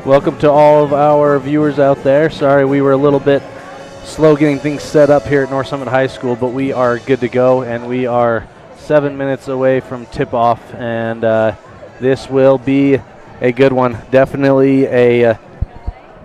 Welcome to all of our viewers out there. Sorry we were a little bit slow getting things set up here at North Summit High School, but we are good to go, and we are 7 minutes away from tip-off, and this will be a good one. Definitely a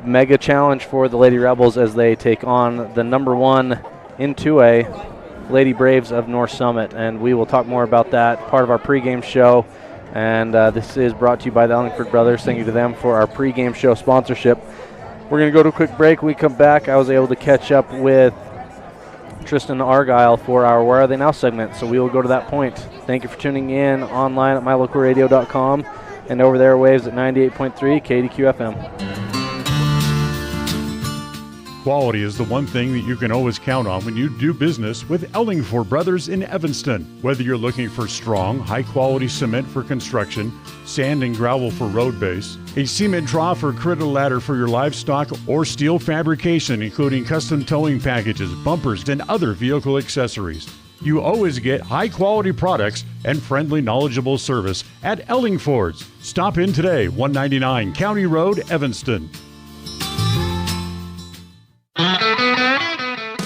mega challenge for the Lady Rebels as they take on the number 1 in 2A, Lady Braves of North Summit, and we will talk more about that, part of our pregame show. And this is brought to you by the Ellingford brothers. Thank you to them for our pregame show sponsorship. We're going to go to a quick break. When we come back, I was able to catch up with Tristynn Argyle for our Where Are They Now segment, so we will go to that point. Thank you for tuning in online at mylocalradio.com and over there waves at 98.3 KDQ FM. Quality is the one thing that you can always count on when you do business with Ellingford Brothers in Evanston. Whether you're looking for strong, high-quality cement for construction, sand and gravel for road base, a cement trough or critter ladder for your livestock, or steel fabrication, including custom towing packages, bumpers, and other vehicle accessories, you always get high-quality products and friendly, knowledgeable service at Ellingford's. Stop in today, 199 County Road, Evanston.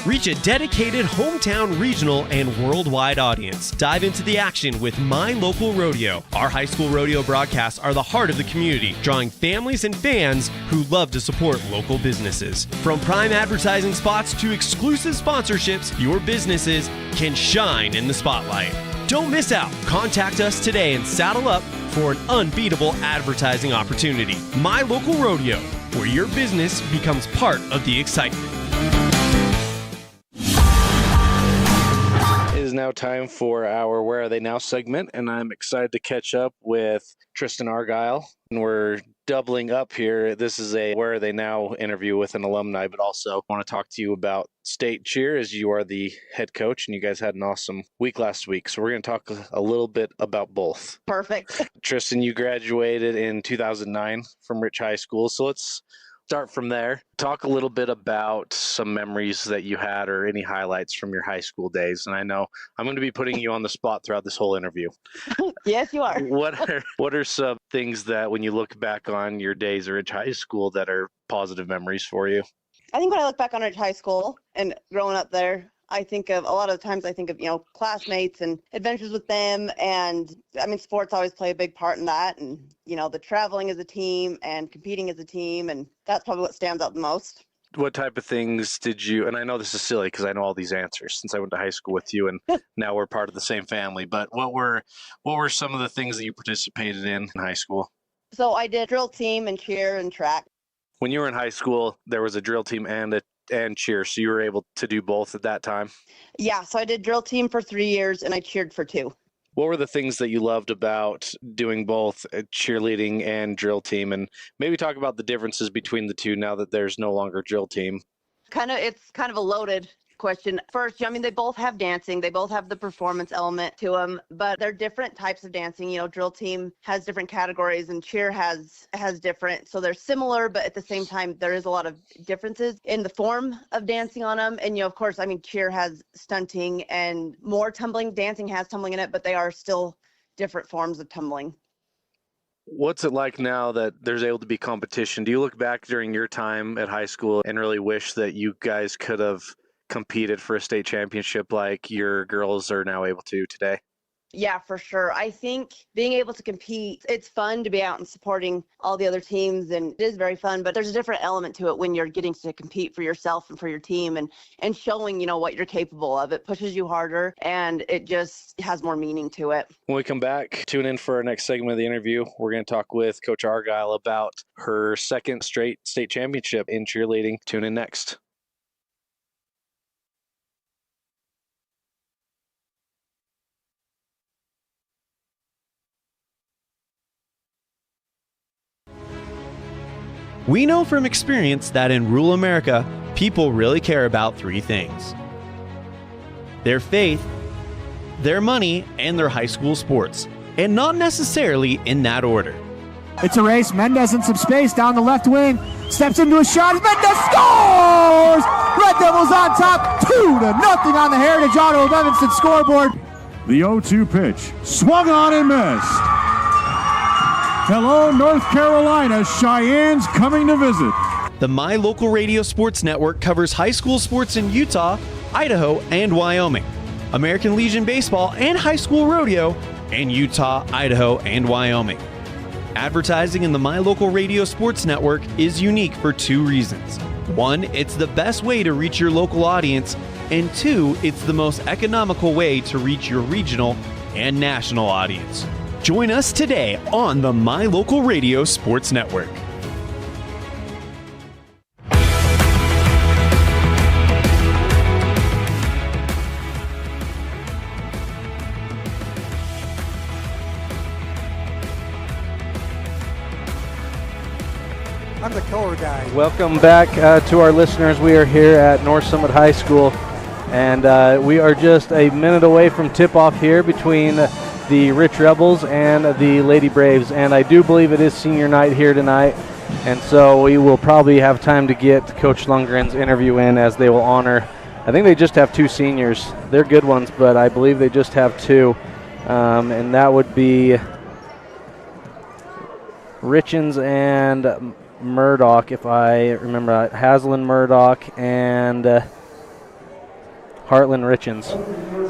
Reach a dedicated hometown, regional, and worldwide audience. Dive into the action with My Local Rodeo. Our high school rodeo broadcasts are the heart of the community, drawing families and fans who love to support local businesses. From prime advertising spots to exclusive sponsorships, your businesses can shine in the spotlight. Don't miss out. Contact us today and saddle up for an unbeatable advertising opportunity. My Local Rodeo, where your business becomes part of the excitement. It is now time for our Where Are They Now segment, and I'm excited to catch up with Tristynn Argyle. And we're doubling up here. This is a Where Are They Now interview with an alumni, but also want to talk to you about state cheer as you are the head coach, and you guys had an awesome week last week. So we're going to talk a little bit about both. Perfect. Tristynn, you graduated in 2009 from Rich High School, so let's start from there. Talk a little bit about some memories that you had or any highlights from your high school days. And I know I'm going to be putting you on the spot throughout this whole interview. Yes, you are. What are some things that when you look back on your days at Rich High School that are positive memories for you? I think when I look back on Rich High School and growing up there, I think of a lot of the times classmates and adventures with them. And I mean, sports always play a big part in that. And, the traveling as a team and competing as a team. And that's probably what stands out the most. What type of things did you, and I know this is silly because I know all these answers since I went to high school with you and now we're part of the same family, but what were some of the things that you participated in high school? So I did drill team and cheer and track. When you were in high school, there was a drill team and cheer, so you were able to do both at that time? Yeah, so I did drill team for 3 years and I cheered for 2. What were the things that you loved about doing both cheerleading and drill team? And maybe talk about the differences between the two now that there's no longer drill team. It's kind of a loaded question. First, they both have dancing. They both have the performance element to them, but they're different types of dancing. Drill team has different categories and cheer has different. So they're similar, but at the same time, there is a lot of differences in the form of dancing on them. And, of course, cheer has stunting and more tumbling. Dancing has tumbling in it, but they are still different forms of tumbling. What's it like now that there's able to be competition? Do you look back during your time at high school and really wish that you guys could have competed for a state championship like your girls are now able to today? Yeah, for sure. I think being able to compete, it's fun to be out and supporting all the other teams, and it is very fun, but there's a different element to it when you're getting to compete for yourself and for your team and showing, what you're capable of. It pushes you harder and it just has more meaning to it. When we come back, tune in for our next segment of the interview. We're going to talk with Coach Argyle about her second straight state championship in cheerleading. Tune in next. We know from experience that in rural America, people really care about 3 things: their faith, their money, and their high school sports, and not necessarily in that order. It's a race. Mendez in some space down the left wing. Steps into a shot. Mendez scores! Red Devils on top, 2-0 on the Heritage Auto of Evanston scoreboard. The 0-2 pitch, swung on and missed. Hello, North Carolina. Cheyenne's coming to visit. The My Local Radio Sports Network covers high school sports in Utah, Idaho, and Wyoming, American Legion Baseball and high school rodeo in Utah, Idaho, and Wyoming. Advertising in the My Local Radio Sports Network is unique for two reasons. One, it's the best way to reach your local audience, and two, it's the most economical way to reach your regional and national audience. Join us today on the My Local Radio Sports Network. I'm the color guy. Welcome back to our listeners. We are here at North Summit High School, and we are just a minute away from tip-off here between the Rich Rebels and the Lady Braves, and I do believe it is senior night here tonight, and so we will probably have time to get Coach Lundgren's interview in, as they will honor, I think they just have two seniors. They're good ones, but I believe they just have two, and that would be Richens and Murdoch, if I remember right. Haslin Murdoch and Heartland Richens.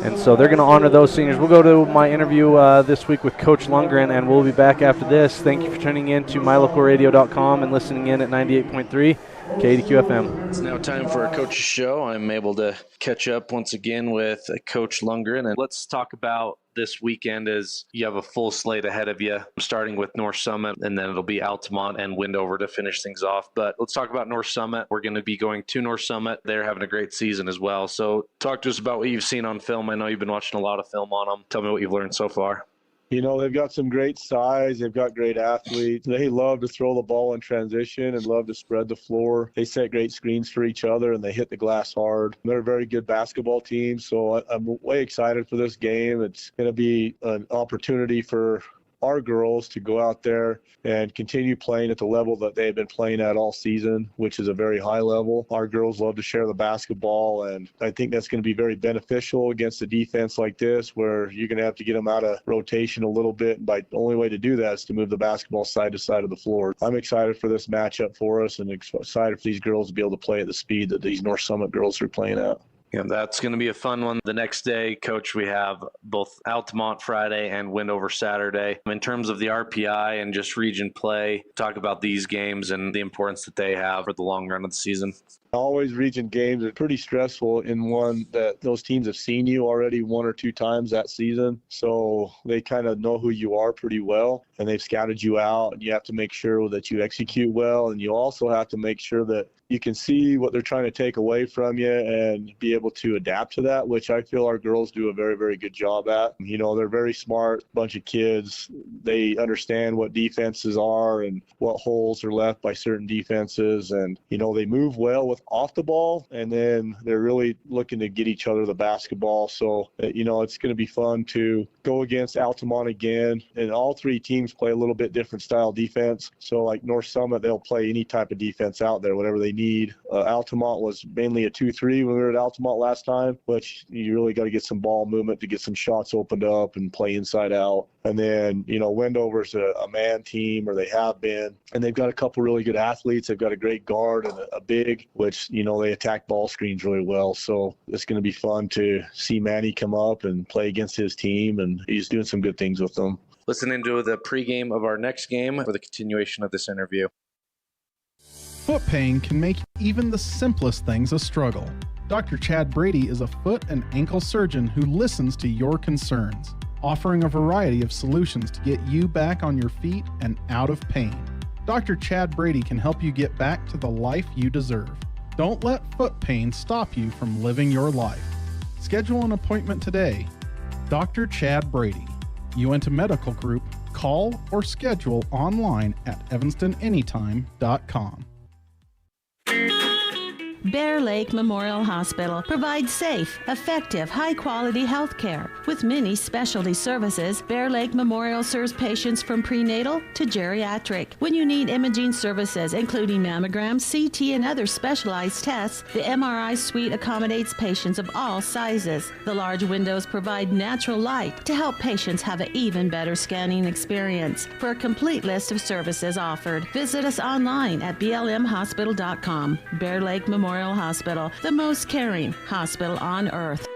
And so they're going to honor those seniors. We'll go to my interview this week with Coach Lundgren, and we'll be back after this. Thank you for tuning in to mylocalradio.com and listening in at 98.3 KDQFM. It's now time for a coach's show. I'm able to catch up once again with Coach Lundgren, and let's talk about this weekend as you have a full slate ahead of you, starting with North Summit, and then it'll be Altamont and Windover to finish things off. But let's talk about North Summit. We're going to be going to North Summit. They're having a great season as well. So talk to us about what you've seen on film. I know you've been watching a lot of film on them. Tell me what you've learned so far. You know, they've got some great size. They've got great athletes. They love to throw the ball in transition and love to spread the floor. They set great screens for each other, and they hit the glass hard. They're a very good basketball team, so I'm way excited for this game. It's going to be an opportunity for our girls to go out there and continue playing at the level that they've been playing at all season, which is a very high level. Our girls love to share the basketball, and I think that's going to be very beneficial against a defense like this, where you're going to have to get them out of rotation a little bit. And the only way to do that is to move the basketball side to side of the floor. I'm excited for this matchup for us, and excited for these girls to be able to play at the speed that these North Summit girls are playing at. Yeah, that's going to be a fun one. The next day, Coach, we have both Altamont Friday and Windover Saturday. In terms of the RPI and just region play, talk about these games and the importance that they have for the long run of the season. Always region games are pretty stressful in one that those teams have seen you already one or two times that season. So they kind of know who you are pretty well, and they've scouted you out, and you have to make sure that you execute well. And you also have to make sure that you can see what they're trying to take away from you and be able to adapt to that, which I feel our girls do a very, very good job at. You know, they're very smart bunch of kids. They understand what defenses are and what holes are left by certain defenses. And, you know, they move well with off the ball, and then they're really looking to get each other the basketball. So, you know, it's going to be fun to go against Altamont again. And all three teams play a little bit different style defense. So like North Summit, they'll play any type of defense out there, whatever they need. Altamont was mainly a 2-3 when we were at Altamont last time, which you really got to get some ball movement to get some shots opened up and play inside out. And then, you know, Wendover's a man team, or they have been, and they've got a couple really good athletes. They've got a great guard and a big, which, you know, they attack ball screens really well. So it's going to be fun to see Manny come up and play against his team, and he's doing some good things with them. Listen into the pregame of our next game for the continuation of this interview. Foot pain can make even the simplest things a struggle. Dr. Chad Brady is a foot and ankle surgeon who listens to your concerns, offering a variety of solutions to get you back on your feet and out of pain. Dr. Chad Brady can help you get back to the life you deserve. Don't let foot pain stop you from living your life. Schedule an appointment today. Dr. Chad Brady, Uinta Medical Group. Call or schedule online at evanstonanytime.com. Bear Lake Memorial Hospital provides safe, effective, high-quality health care. With many specialty services, Bear Lake Memorial serves patients from prenatal to geriatric. When you need imaging services, including mammograms, CT, and other specialized tests, the MRI suite accommodates patients of all sizes. The large windows provide natural light to help patients have an even better scanning experience. For a complete list of services offered, visit us online at blmhospital.com. Bear Lake Memorial Hospital, the most caring hospital on earth.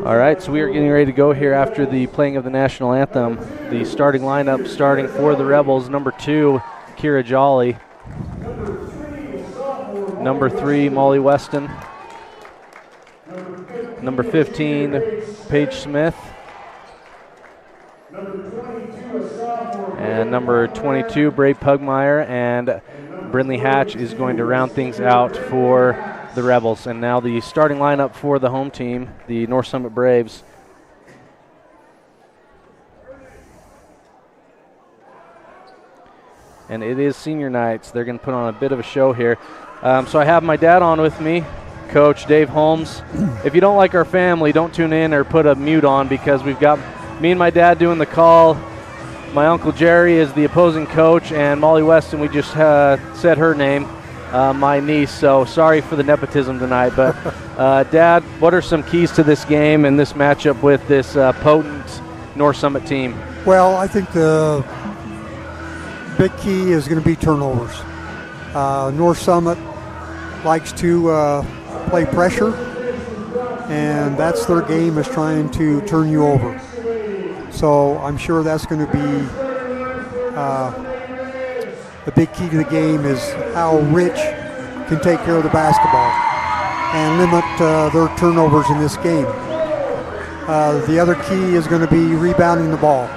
All right, so we are getting ready to go here after the playing of the national anthem. The starting lineup starting for the Rebels, number 2, Kira Jolly. Number 3, Molly Weston. Number 15, Paige Smith. And number 22, Brave Pugmire. And Brindley Hatch is going to round things out for the Rebels. And now the starting lineup for the home team, the North Summit Braves. And it is senior night, so they're going to put on a bit of a show here. So I have my dad on with me, Coach Dave Holmes. If you don't like our family, don't tune in or put a mute on, because we've got me and my dad doing the call. My Uncle Jerry is the opposing coach, and Molly Weston, we just said her name, my niece. So sorry for the nepotism tonight. But Dad, what are some keys to this game and this matchup with this potent North Summit team? Well, I think the big key is going to be turnovers. North Summit likes to play pressure, and that's their game, is trying to turn you over. So I'm sure that's going to be the big key to the game, is how Rich can take care of the basketball and limit their turnovers in this game. The other key is going to be rebounding the ball.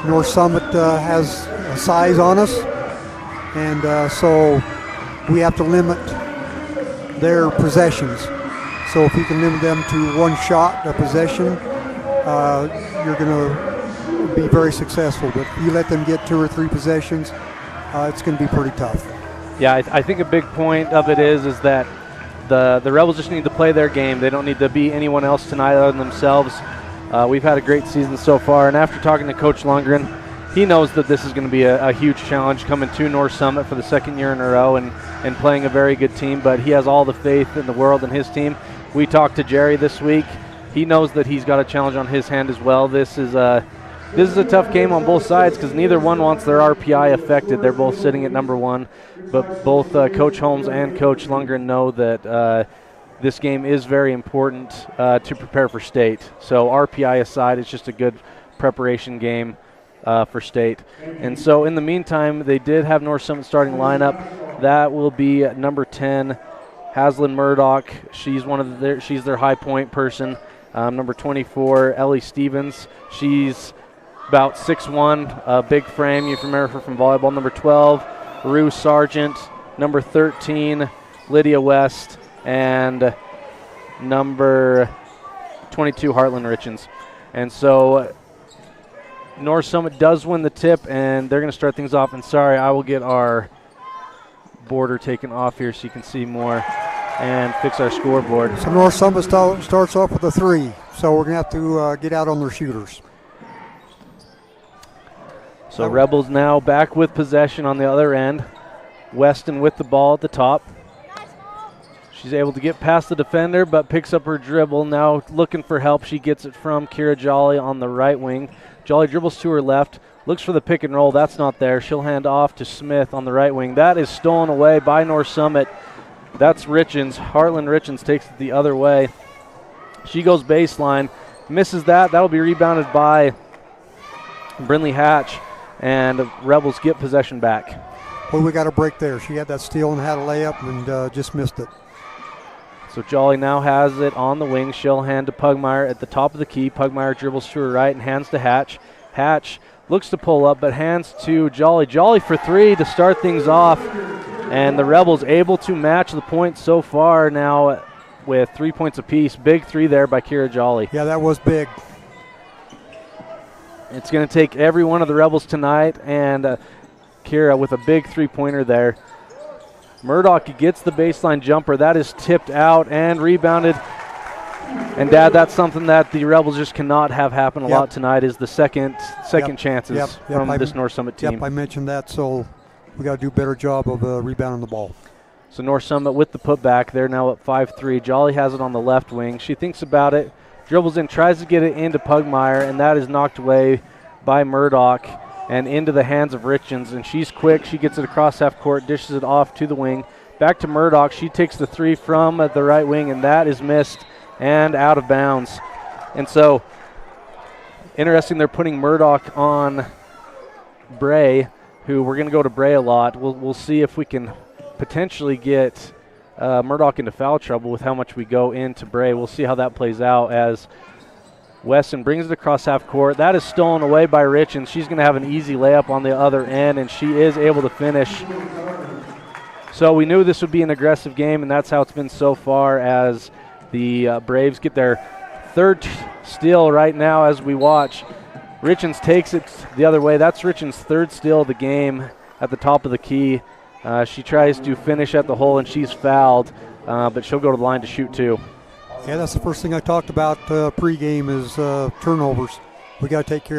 North Summit has a size on us, and so we have to limit their possessions. So if you can limit them to one shot a possession, you're going to be very successful. But if you let them get 2 or 3 possessions, it's going to be pretty tough. Yeah, I think a big point of it is that the Rebels just need to play their game. They don't need to be anyone else tonight other than themselves. We've had a great season so far, and after talking to Coach Lundgren, he knows that this is going to be a huge challenge, coming to North Summit for the second year in a row and playing a very good team, but he has all the faith in the world in his team. We talked to Jerry this week. He knows that he's got a challenge on his hand as well. This is a tough game on both sides, because neither one wants their RPI affected. They're both sitting at number 1, but both Coach Holmes and Coach Lundgren know that this game is very important to prepare for state. So RPI aside, it's just a good preparation game for state. And so in the meantime, they did have North Summit starting lineup. That will be number 10, Haslyn Murdoch. She's she's their high point person. Number 24, Ellie Stevens. She's about 6'1", a big frame. You remember her from volleyball. Number 12, Rue Sargent. Number 13, Lydia West. And number 22, Heartland Richens. And so North Summit does win the tip, and they're going to start things off. And sorry, I will get our border taken off here so you can see more and fix our scoreboard. So North Summit starts off with a 3, so we're going to have to get out on their shooters. So Rebels now back with possession on the other end. Weston with the ball at the top. She's able to get past the defender, but picks up her dribble. Now looking for help. She gets it from Kira Jolly on the right wing. Jolly dribbles to her left, looks for the pick and roll. That's not there. She'll hand off to Smith on the right wing. That is stolen away by North Summit. That's Richens. Heartland Richens takes it the other way. She goes baseline, misses that. That'll be rebounded by Brindley Hatch, and Rebels get possession back. Well, we got a break there. She had that steal and had a layup and just missed it. So Jolly now has it on the wing. She'll hand to Pugmire at the top of the key. Pugmire dribbles to her right and hands to Hatch. Hatch looks to pull up, but hands to Jolly. Jolly for three to start things off. And the Rebels able to match the points so far now with 3 points apiece. Big three there by Kira Jolly. Yeah, that was big. It's going to take every one of the Rebels tonight, and Kira with a big three-pointer there. Murdoch gets the baseline jumper. That is tipped out and rebounded. And, Dad, that's something that the Rebels just cannot have happen a lot tonight, is the second chances from this North Summit team. Yep, I mentioned that, so we got to do a better job of rebounding the ball. So North Summit with the putback. They're now at 5-3. Jolly has it on the left wing. She thinks about it, dribbles in, tries to get it into Pugmire, and that is knocked away by Murdoch and into the hands of Richens. And she's quick. She gets it across half court, dishes it off to the wing. Back to Murdoch. She takes the three from the right wing, and that is missed and out of bounds. And so, interesting, they're putting Murdoch on Bray, who we're going to go to Bray a lot. We'll see if we can potentially get Murdoch into foul trouble with how much we go into Bray. We'll see how that plays out as Weston brings it across half court. That is stolen away by Rich, and she's going to have an easy layup on the other end, and she is able to finish. So we knew this would be an aggressive game, and that's how it's been so far as the Braves get their third steal right now as we watch. Richens takes it the other way. That's Richens' third steal of the game at the top of the key. She tries to finish at the hole, and she's fouled, but she'll go to the line to shoot two. Yeah, that's the first thing I talked about pregame is turnovers. We got to take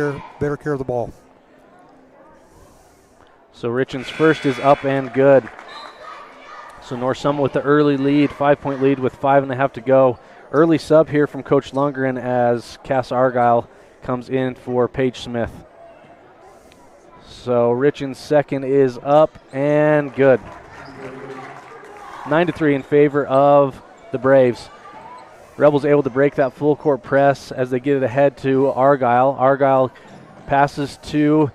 better care of the ball. So Richens' first is up and good. So North Summit with the early lead, 5-point lead with 5.5 to go. Early sub here from Coach Lundgren as Cass Argyle comes in for Paige Smith. So Richens' second is up and good. 9-3 in favor of the Braves. Rebels able to break that full court press as they get it ahead to Argyle. Argyle passes to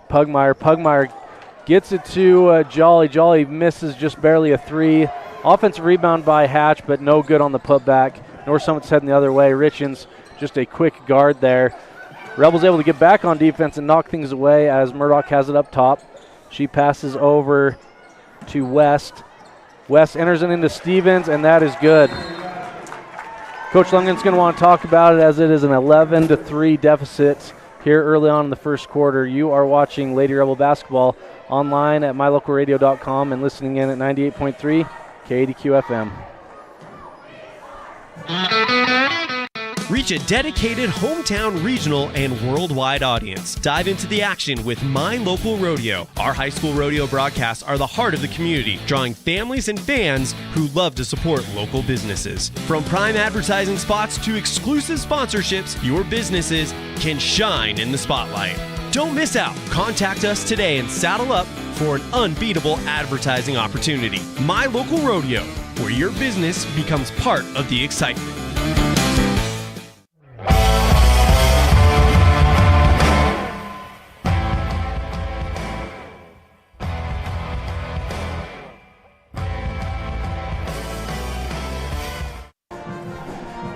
Pugmire. Pugmire gets it to Jolly. Jolly misses just barely a three. Offensive rebound by Hatch, but no good on the putback. North Summit's heading the other way. Richens just a quick guard there. Rebels able to get back on defense and knock things away as Murdoch has it up top. She passes over to West. West enters it into Stevens, and that is good. Coach Lundgren's going to want to talk about it as it is an 11-3 deficit here early on in the first quarter. You are watching Lady Rebel basketball online at mylocalradio.com and listening in at 98.3 KADQ FM. Reach a dedicated hometown, regional, and worldwide audience. Dive into the action with My Local Rodeo. Our high school rodeo broadcasts are the heart of the community, drawing families and fans who love to support local businesses. From prime advertising spots to exclusive sponsorships, your businesses can shine in the spotlight. Don't miss out. Contact us today and saddle up for an unbeatable advertising opportunity. My Local Rodeo, where your business becomes part of the excitement.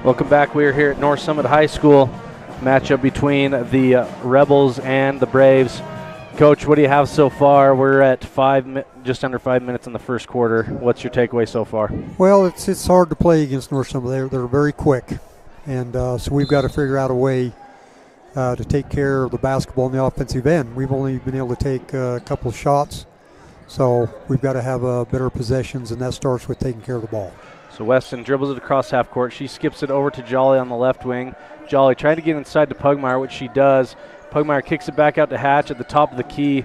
Welcome back. We are here at North Summit High School. Matchup between the Rebels and the Braves. Coach, what do you have so far? We're at just under 5 minutes in the first quarter. What's your takeaway so far? Well, it's hard to play against North Summit. They're very quick, and so we've got to figure out a way to take care of the basketball in the offensive end. We've only been able to take a couple of shots, so we've got to have better possessions, and that starts with taking care of the ball. So Weston dribbles it across half court. She skips it over to Jolly on the left wing. Jolly trying to get inside to Pugmire, which she does. Pugmire kicks it back out to Hatch at the top of the key.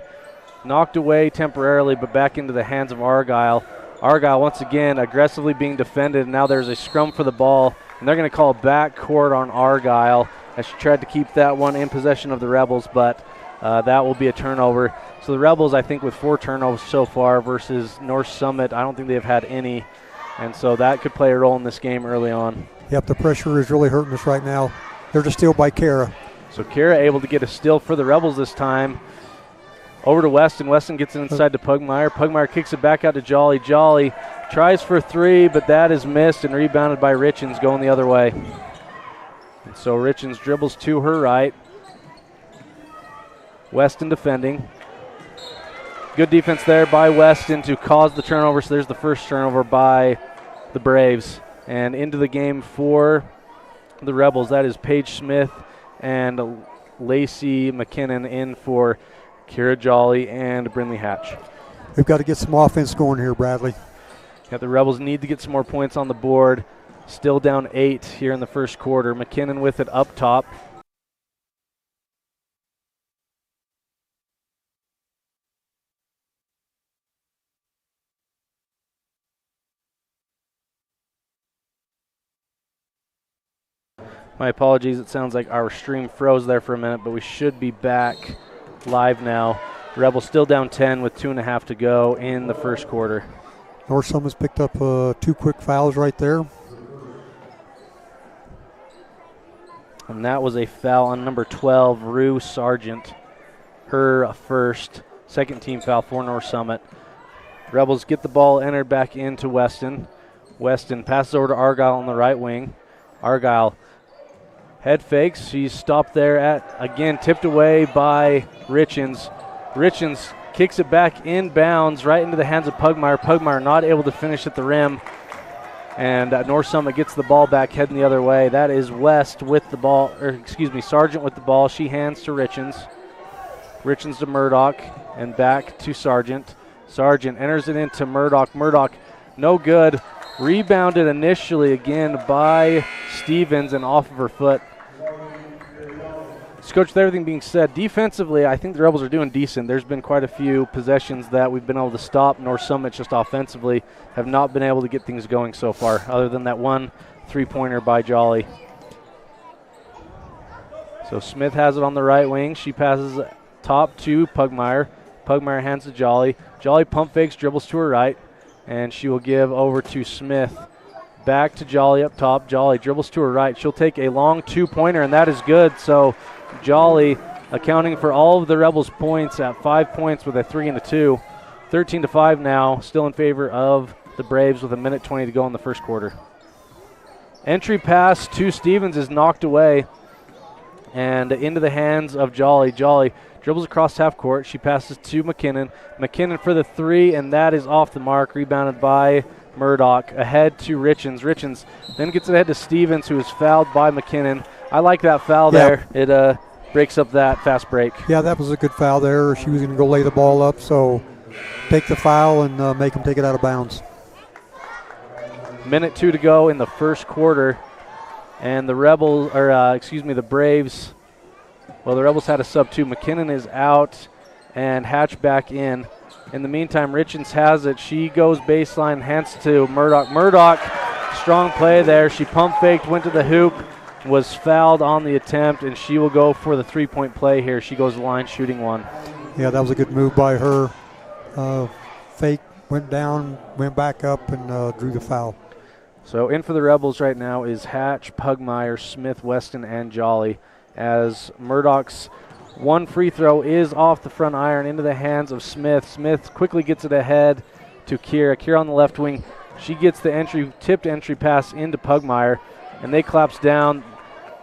Knocked away temporarily, but back into the hands of Argyle. Argyle once again aggressively being defended. Now there's a scrum for the ball, and they're going to call backcourt on Argyle as she tried to keep that one in possession of the Rebels, but that will be a turnover. So the Rebels, I think, with 4 turnovers so far versus North Summit, I don't think they've had any, and so that could play a role in this game early on. Yep, the pressure is really hurting us right now. There's a steal by Kara. So Kara able to get a steal for the Rebels this time. Over to Weston. Weston gets it inside to Pugmire. Pugmire kicks it back out to Jolly. Jolly tries for 3, but that is missed and rebounded by Richens going the other way. And so Richens dribbles to her right. Weston defending. Good defense there by Weston to cause the turnover. So there's the first turnover by the Braves. And into the game for the Rebels, that is Paige Smith and Lacey McKinnon in for Kira Jolly and Brinley Hatch. We've got to get some offense going here, Bradley. Yeah, the Rebels need to get some more points on the board. Still down 8 here in the first quarter. McKinnon with it up top. My apologies, it sounds like our stream froze there for a minute, but we should be back live now. Rebels still down 10 with 2.5 to go in the first quarter. North Summit's picked up 2 quick fouls right there. And that was a foul on number 12, Rue Sargent. Her first, second team foul for North Summit. Rebels get the ball entered back into Weston. Weston passes over to Argyle on the right wing. Argyle head fakes. She's stopped there at, again, tipped away by Richens. Richens kicks it back inbounds right into the hands of Pugmire. Pugmire not able to finish at the rim. And North Summit gets the ball back heading the other way. That is West with the ball, Sargent with the ball. She hands to Richens. Richens to Murdoch and back to Sargent. Sargent enters it into Murdoch. Murdoch, no good. Rebounded initially again by Stevens and off of her foot. Coach, with everything being said, defensively, I think the Rebels are doing decent. There's been quite a few possessions that we've been able to stop. North Summit just offensively have not been able to get things going so far, other than that one 3-pointer by Jolly. So Smith has it on the right wing. She passes top to Pugmire. Pugmire hands to Jolly. Jolly pump fakes, dribbles to her right, and she will give over to Smith. Back to Jolly up top. Jolly dribbles to her right. She'll take a long 2-pointer, and that is good. So Jolly accounting for all of the Rebels' points at 5 points with a 3 and a 2. 13-5 now, still in favor of the Braves with 1:20 to go in the first quarter. Entry pass to Stevens is knocked away and into the hands of Jolly. Jolly dribbles across half court. She passes to McKinnon. McKinnon for the 3, and that is off the mark, rebounded by Murdoch. Ahead to Richens. Richens then gets it ahead to Stevens, who is fouled by McKinnon. I like that foul there. It breaks up that fast break. Yeah, that was a good foul there. She was going to go lay the ball up, so take the foul and make them take it out of bounds. 1:02 to go in the first quarter, and the the Braves. Well, the Rebels had a sub too. McKinnon is out, and Hatch back in. In the meantime, Richens has it. She goes baseline, hands to Murdoch. Murdoch, strong play there. She pump faked, went to the hoop, was fouled on the attempt, and she will go for the 3-point play here. She goes to the line shooting one. Yeah, that was a good move by her. Fake, went down, went back up, and drew the foul. So in for the Rebels right now is Hatch, Pugmire, Smith, Weston, and Jolly, as Murdoch's one free throw is off the front iron into the hands of Smith. Smith quickly gets it ahead to Kira. Kira on the left wing. She gets the tipped entry pass into Pugmire, and they collapse down.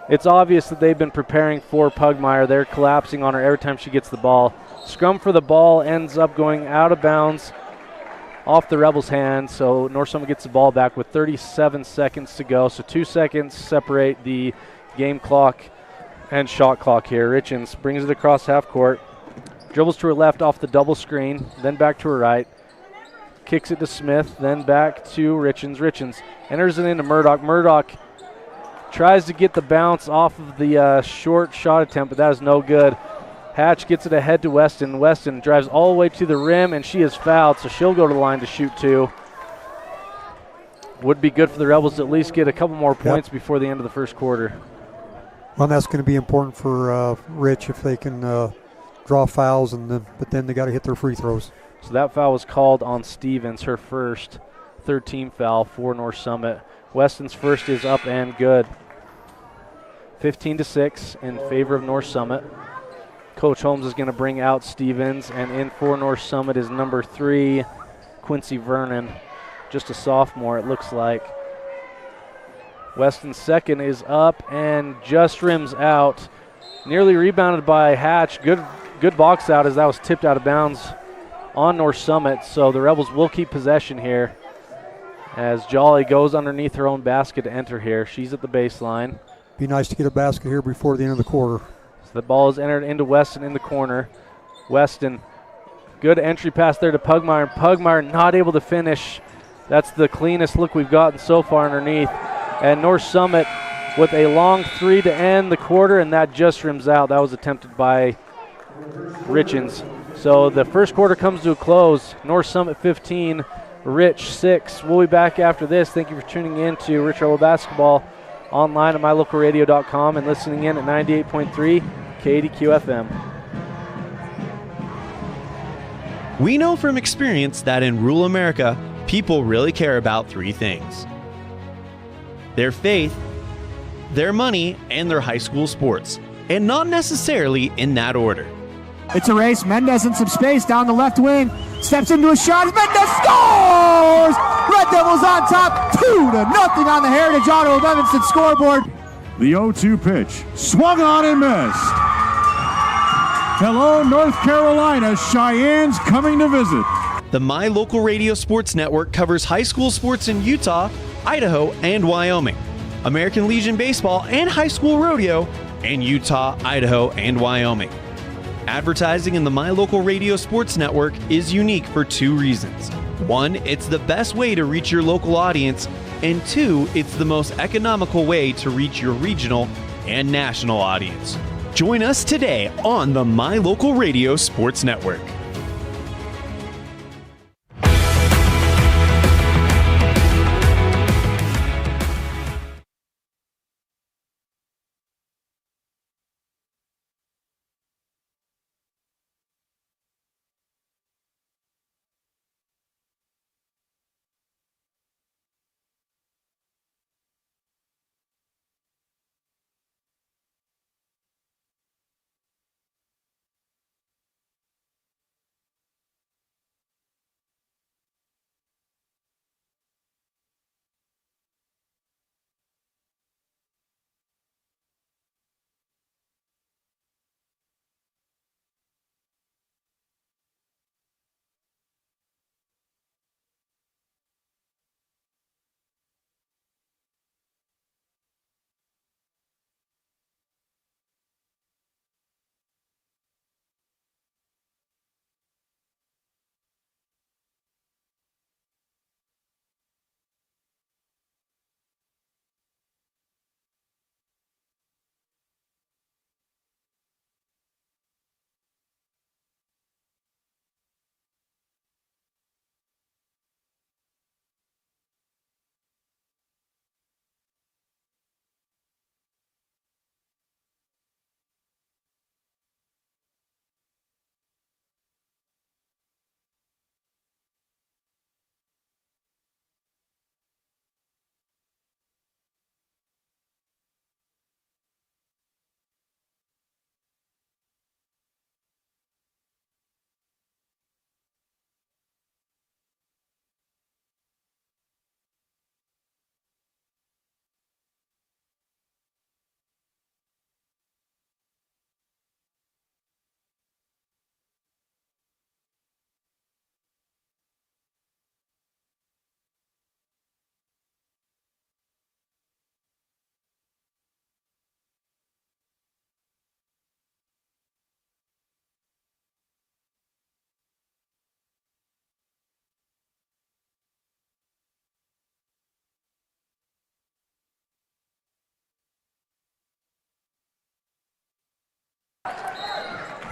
It's obvious that they've been preparing for Pugmire. They're collapsing on her every time she gets the ball. Scrum for the ball ends up going out of bounds off the Rebels' hand, so North Summit gets the ball back with 37 seconds to go. So 2 seconds separate the game clock and shot clock here. Richens brings it across half court, dribbles to her left off the double screen, then back to her right, kicks it to Smith, then back to Richens. Richens enters it into Murdoch. Murdoch tries to get the bounce off of the short shot attempt, but that is no good. Hatch gets it ahead to Weston. Weston drives all the way to the rim, and she is fouled, so she'll go to the line to shoot 2. would be good for the Rebels to at least get a couple more points before the end of the first quarter. Well, that's going to be important for Rich if they can draw fouls, but then they got to hit their free throws. So that foul was called on Stevens, her first, third team foul for North Summit. Weston's first is up and good. 15-6 in favor of North Summit. Coach Holmes is going to bring out Stevens, and in for North Summit is number 3, Quincy Vernon, just a sophomore it looks like. Weston's second is up and just rims out. Nearly rebounded by Hatch. Good box out as that was tipped out of bounds on North Summit, so the Rebels will keep possession here as Jolly goes underneath her own basket to enter here. She's at the baseline. Be nice to get a basket here before the end of the quarter. So the ball is entered into Weston in the corner. Weston, good entry pass there to Pugmire, and Pugmire not able to finish. That's the cleanest look we've gotten so far underneath. And North Summit with a long 3 to end the quarter, and that just rims out. That was attempted by Richens. So the first quarter comes to a close. North Summit 15, Rich 6. We'll be back after this. Thank you for tuning in to Rich Rebel Basketball online at mylocalradio.com and listening in at 98.3 KDQ FM. We know from experience that in rural America, people really care about 3 things: their faith, their money, and their high school sports, and not necessarily in that order. It's a race. Mendez in some space down the left wing. Steps into a shot. Mendez scores! Red Devils on top, 2-0 on the Heritage Auto of Evanston scoreboard. The 0-2 pitch. Swung on and missed. Hello, North Carolina. Cheyenne's coming to visit. The My Local Radio Sports Network covers high school sports in Utah, Idaho, and Wyoming, American Legion Baseball and high school rodeo in Utah, Idaho, and Wyoming. Advertising in the My Local Radio Sports Network is unique for 2 reasons. 1, it's the best way to reach your local audience, and 2, it's the most economical way to reach your regional and national audience. Join us today on the My Local Radio Sports Network.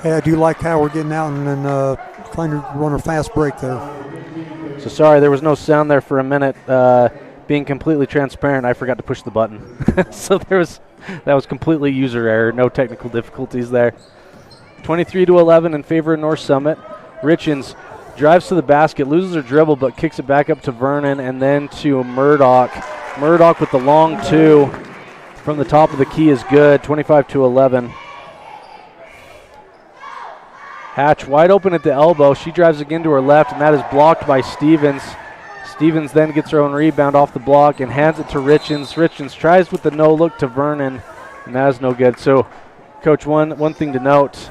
Hey, I do like how we're getting out and then trying to run a fast break there. So sorry, there was no sound there for a minute. being completely transparent, I forgot to push the button. So that was completely user error, no technical difficulties there. 23-11 in favor of North Summit. Richens drives to the basket, loses her dribble, but kicks it back up to Vernon and then to Murdoch. Murdoch with the long 2 from the top of the key is good, 25-11. Hatch wide open at the elbow. She drives again to her left, and that is blocked by Stevens. Stevens then gets her own rebound off the block and hands it to Richens. Richens tries with the no-look to Vernon, and that is no good. So, Coach, one thing to note,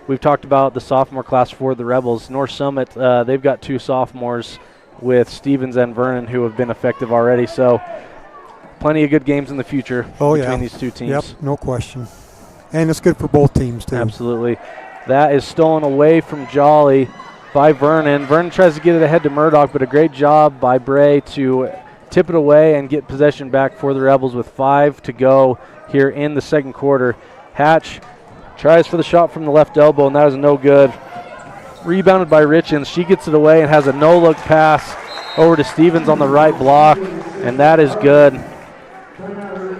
we've talked about the sophomore class for the Rebels. North Summit, they've got 2 sophomores with Stevens and Vernon who have been effective already. So, plenty of good games in the future between these 2 teams. Yep, no question. And it's good for both teams, too. Absolutely. That is stolen away from Jolly by Vernon. Vernon tries to get it ahead to Murdoch, but a great job by Bray to tip it away and get possession back for the Rebels with 5 to go here in the second quarter. Hatch tries for the shot from the left elbow, and that is no good. Rebounded by Richens. She gets it away and has a no-look pass over to Stevens on the right block, and that is good.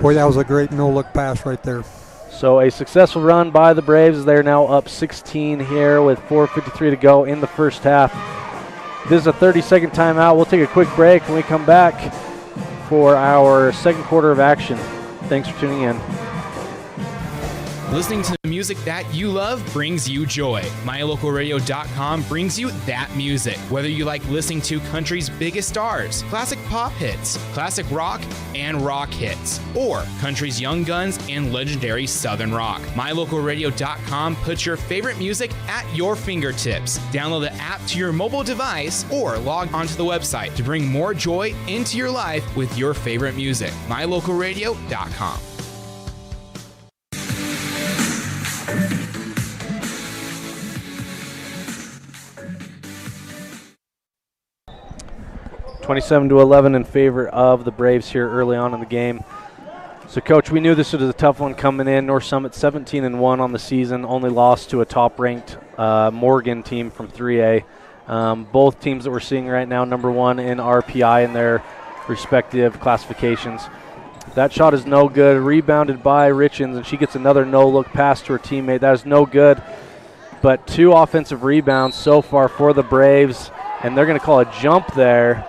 Boy, that was a great no-look pass right there. So a successful run by the Braves. They're now up 16 here with 4:53 to go in the first half. This is a 30-second timeout. We'll take a quick break when we come back for our second quarter of action. Thanks for tuning in. Listening to the music that you love brings you joy. MyLocalRadio.com brings you that music. Whether you like listening to country's biggest stars, classic pop hits, classic rock, and rock hits, or country's young guns and legendary southern rock. MyLocalRadio.com puts your favorite music at your fingertips. Download the app to your mobile device or log onto the website to bring more joy into your life with your favorite music. MyLocalRadio.com. (27-11) in favor of the Braves here early on in the game. So, Coach, we knew this was a tough one coming in. North Summit 17-1 on the season, only lost to a top-ranked Morgan team from 3A. Both teams that we're seeing right now, number 1 in RPI in their respective classifications. That shot is no good. Rebounded by Richens, and she gets another no-look pass to her teammate. That is no good. But 2 offensive rebounds so far for the Braves, and they're going to call a jump there,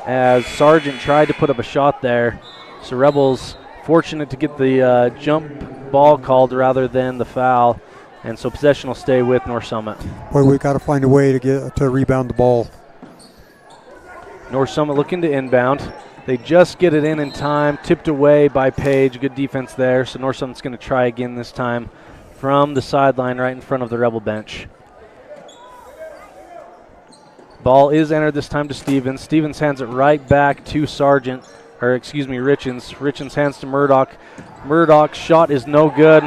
as Sargent tried to put up a shot there. So Rebels fortunate to get the jump ball called rather than the foul, and so possession will stay with North Summit. Boy, we've got to find a way to rebound the ball. North Summit looking to inbound. They just get it in time, tipped away by Page. Good defense there, so North Summit's going to try again this time from the sideline right in front of the Rebel bench. Ball is entered this time to Stevens. Stevens hands it right back to Richens. Richens hands to Murdoch. Murdoch's shot is no good,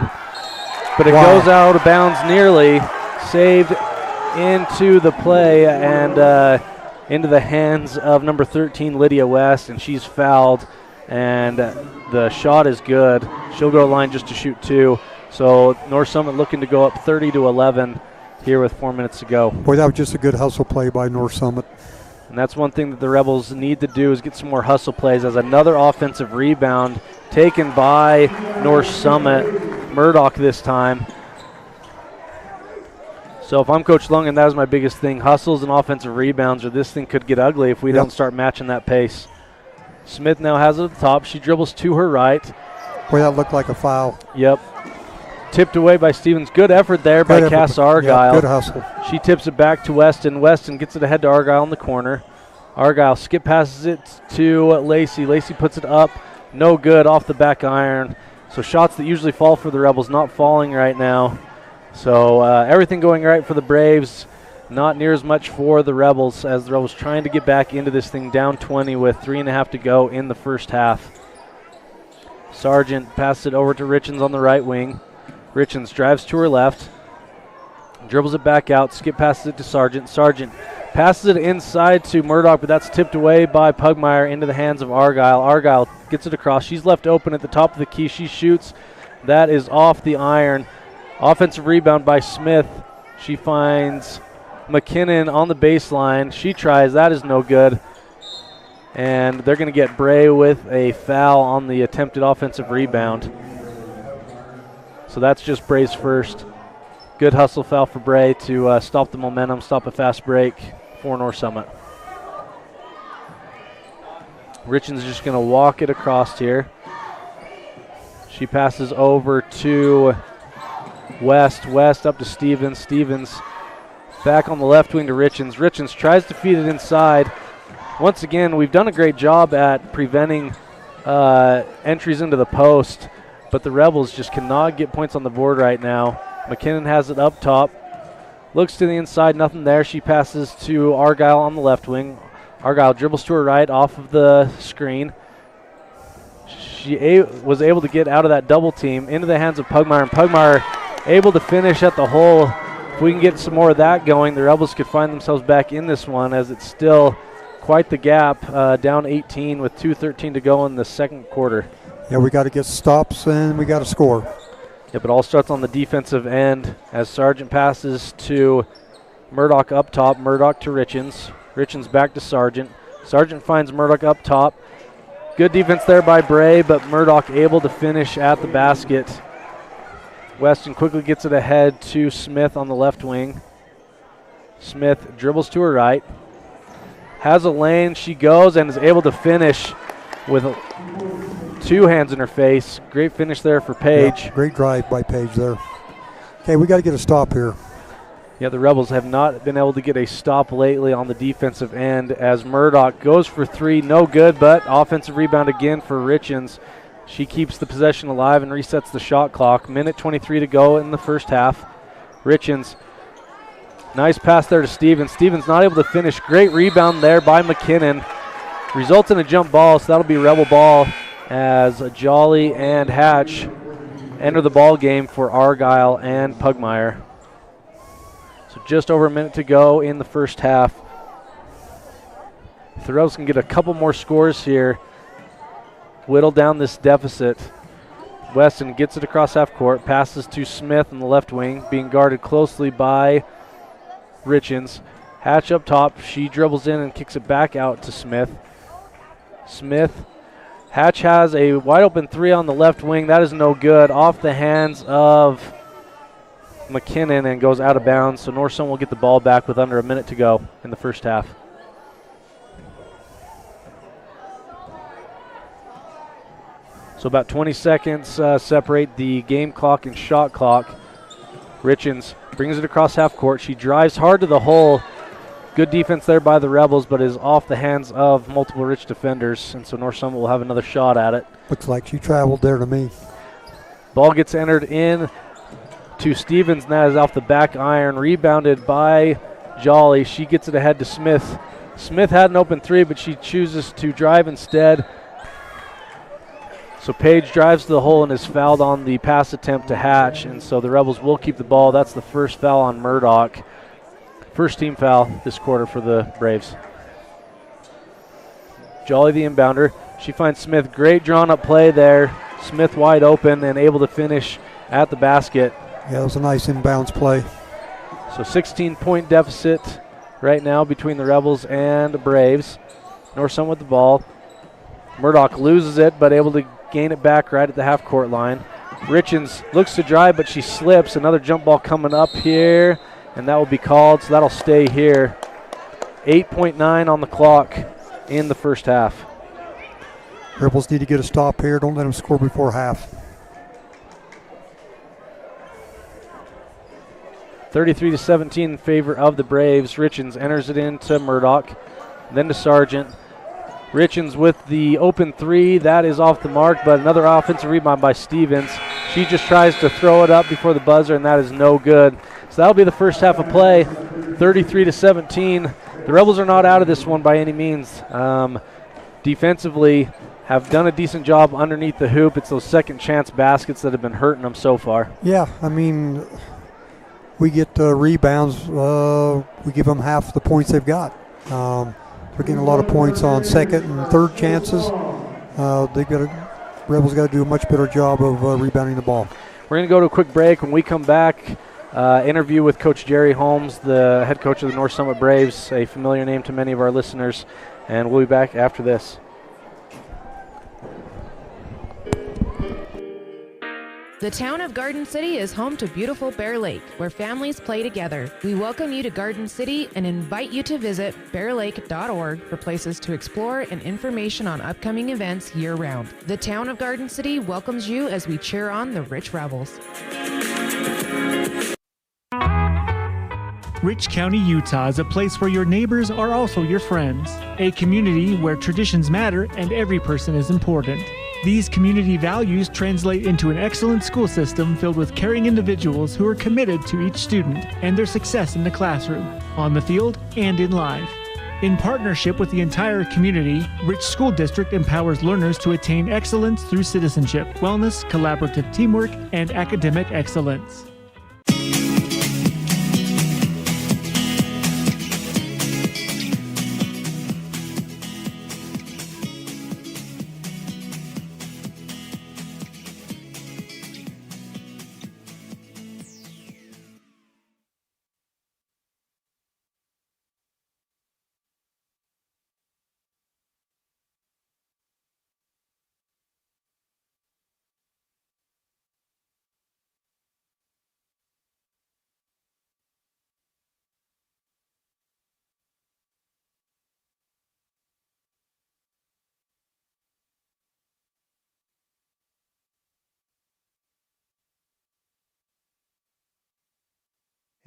but it goes out of bounds nearly. Saved into the play and into the hands of number 13, Lydia West, and she's fouled, and the shot is good. She'll go to the line just to shoot 2. So North Summit looking to go up 30-11. Here with 4 minutes to go. Boy, that was just a good hustle play by North Summit. And that's one thing that the Rebels need to do is get some more hustle plays, as another offensive rebound taken by North Summit. Murdoch this time. So if I'm Coach Lungen, that was my biggest thing. Hustles and offensive rebounds, or this thing could get ugly if we don't start matching that pace. Smith now has it at the top. She dribbles to her right. Boy, that looked like a foul. Yep. Tipped away by Stevens. Good effort there by Cass Argyle. Good hustle. She tips it back to Weston. Weston gets it ahead to Argyle in the corner. Argyle skip passes it to Lacey. Lacey puts it up. No good off the back iron. So shots that usually fall for the Rebels not falling right now. So everything going right for the Braves. Not near as much for the Rebels, as the Rebels trying to get back into this thing down 20 with 3.5 to go in the first half. Sargent passes it over to Richens on the right wing. Richens drives to her left, dribbles it back out, skip passes it to Sargent. Sargent passes it inside to Murdoch, but that's tipped away by Pugmire into the hands of Argyle. Argyle gets it across. She's left open at the top of the key. She shoots. That is off the iron. Offensive rebound by Smith. She finds McKinnon on the baseline. She tries. That is no good. And they're going to get Bray with a foul on the attempted offensive rebound. So that's just Bray's first. Good hustle foul for Bray to stop the momentum, stop a fast break for North Summit. Richens just going to walk it across here. She passes over to West. West up to Stevens. Stevens back on the left wing to Richens. Richens tries to feed it inside. Once again, we've done a great job at preventing entries into the post, but the Rebels just cannot get points on the board right now. McKinnon has it up top. Looks to the inside, nothing there. She passes to Argyle on the left wing. Argyle dribbles to her right off of the screen. She was able to get out of that double team into the hands of Pugmire, and Pugmire able to finish at the hole. If we can get some more of that going, the Rebels could find themselves back in this one, as it's still quite the gap, down 18 with 2:13 to go in the second quarter. Yeah, we got to get stops and we got to score. Yep, it all starts on the defensive end as Sargent passes to Murdoch up top. Murdoch to Richens. Richens back to Sargent. Sargent finds Murdoch up top. Good defense there by Bray, but Murdoch able to finish at the basket. Weston quickly gets it ahead to Smith on the left wing. Smith dribbles to her right. Has a lane. She goes and is able to finish with two hands in her face. Great finish there for Paige. Yeah, great drive by Paige there. Okay, we got to get a stop here. Yeah, the Rebels have not been able to get a stop lately on the defensive end as Murdoch goes for three. No good, but offensive rebound again for Richens. She keeps the possession alive and resets the shot clock. Minute 23 to go in the first half. Richens, nice pass there to Stevens. Stevens not able to finish. Great rebound there by McKinnon. Results in a jump ball, so that'll be Rebel ball as Jolly and Hatch enter the ball game for Argyle and Pugmire. So just over a minute to go in the first half. If the Rebels can get a couple more scores here, whittle down this deficit. Weston gets it across half court, passes to Smith on the left wing, being guarded closely by Richens. Hatch up top, she dribbles in and kicks it back out to Smith. Hatch has a wide open three on the left wing. That is no good. Off the hands of McKinnon and goes out of bounds. So North Sun will get the ball back with under a minute to go in the first half. So about 20 seconds separate the game clock and shot clock. Richens brings it across half court. She drives hard to the hole. Good defense there by the Rebels, but is off the hands of multiple Rich defenders, and so North Summit will have another shot at it. Looks like she traveled there to me. Ball gets entered in to Stevens, and that is off the back iron, rebounded by Jolly. She gets it ahead to Smith. Smith had an open three, but she chooses to drive instead. So Paige drives to the hole and is fouled on the pass attempt to Hatch, and so the Rebels will keep the ball. That's the first foul on Murdoch. First team foul this quarter for the Braves. Jolly the inbounder. She finds Smith. Great drawn up play there. Smith wide open and able to finish at the basket. Yeah, that was a nice inbounds play. So 16-point deficit right now between the Rebels and the Braves. North Sun with the ball. Murdoch loses it, but able to gain it back right at the half-court line. Richens looks to drive, but she slips. Another jump ball coming up here, and that will be called, so that'll stay here. 8.9 on the clock in the first half. Rebels need to get a stop here. Don't let them score before half. 33-17 in favor of the Braves. Richens enters it into Murdoch, then to Sargent. Richens with the open three. That is off the mark, but another offensive rebound by Stevens. She just tries to throw it up before the buzzer, and that is no good. So that'll be the first half of play, 33-17. The Rebels are not out of this one by any means. Defensively, have done a decent job underneath the hoop. It's those second chance baskets that have been hurting them so far. Yeah, I mean, we get rebounds. We give them half the points they've got. We're getting a lot of points on second and third chances. Rebels got to do a much better job of rebounding the ball. We're going to go to a quick break. When we come back, interview with Coach Jerry Holmes, the head coach of the North Summit Braves, a familiar name to many of our listeners. and we'll be back after this. The town of Garden City is home to beautiful Bear Lake, where families play together. We welcome you to Garden City and invite you to visit bearlake.org for places to explore and information on upcoming events year-round. The town of Garden City welcomes you as we cheer on the Rich Rebels. Rich County, Utah is a place where your neighbors are also your friends. A community where traditions matter and every person is important. These community values translate into an excellent school system filled with caring individuals who are committed to each student and their success in the classroom, on the field, and in life. In partnership with the entire community, Rich School District empowers learners to attain excellence through citizenship, wellness, collaborative teamwork, and academic excellence.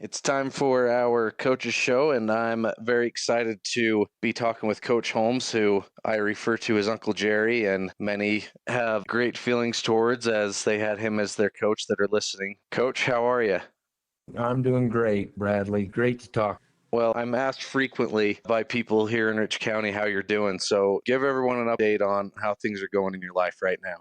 It's time for our coaches show, and I'm very excited to be talking with Coach Holmes, who I refer to as Uncle Jerry, and many have great feelings towards as they had him as their coach that are listening. Coach, how are you? I'm doing great, Bradley. Great to talk. Well, I'm asked frequently by people here in Rich County how you're doing, so give everyone an update on how things are going in your life right now.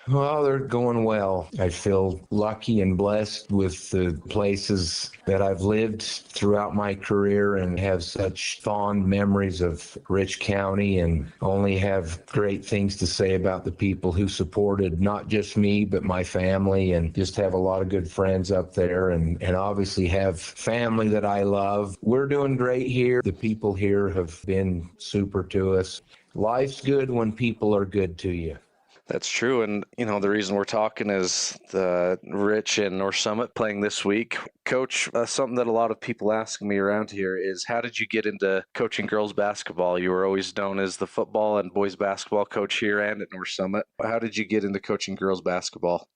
Well, they're going well. I feel lucky and blessed with the places that I've lived throughout my career and have such fond memories of Rich County and only have great things to say about the people who supported not just me, but my family, and just have a lot of good friends up there and obviously have family that I love. We're doing great here. The people here have been super to us. Life's good when people are good to you. That's true. And, the reason we're talking is the Rich and North Summit playing this week. Coach, something that a lot of people ask me around here is, how did you get into coaching girls basketball? You were always known as the football and boys basketball coach here and at North Summit. How did you get into coaching girls basketball?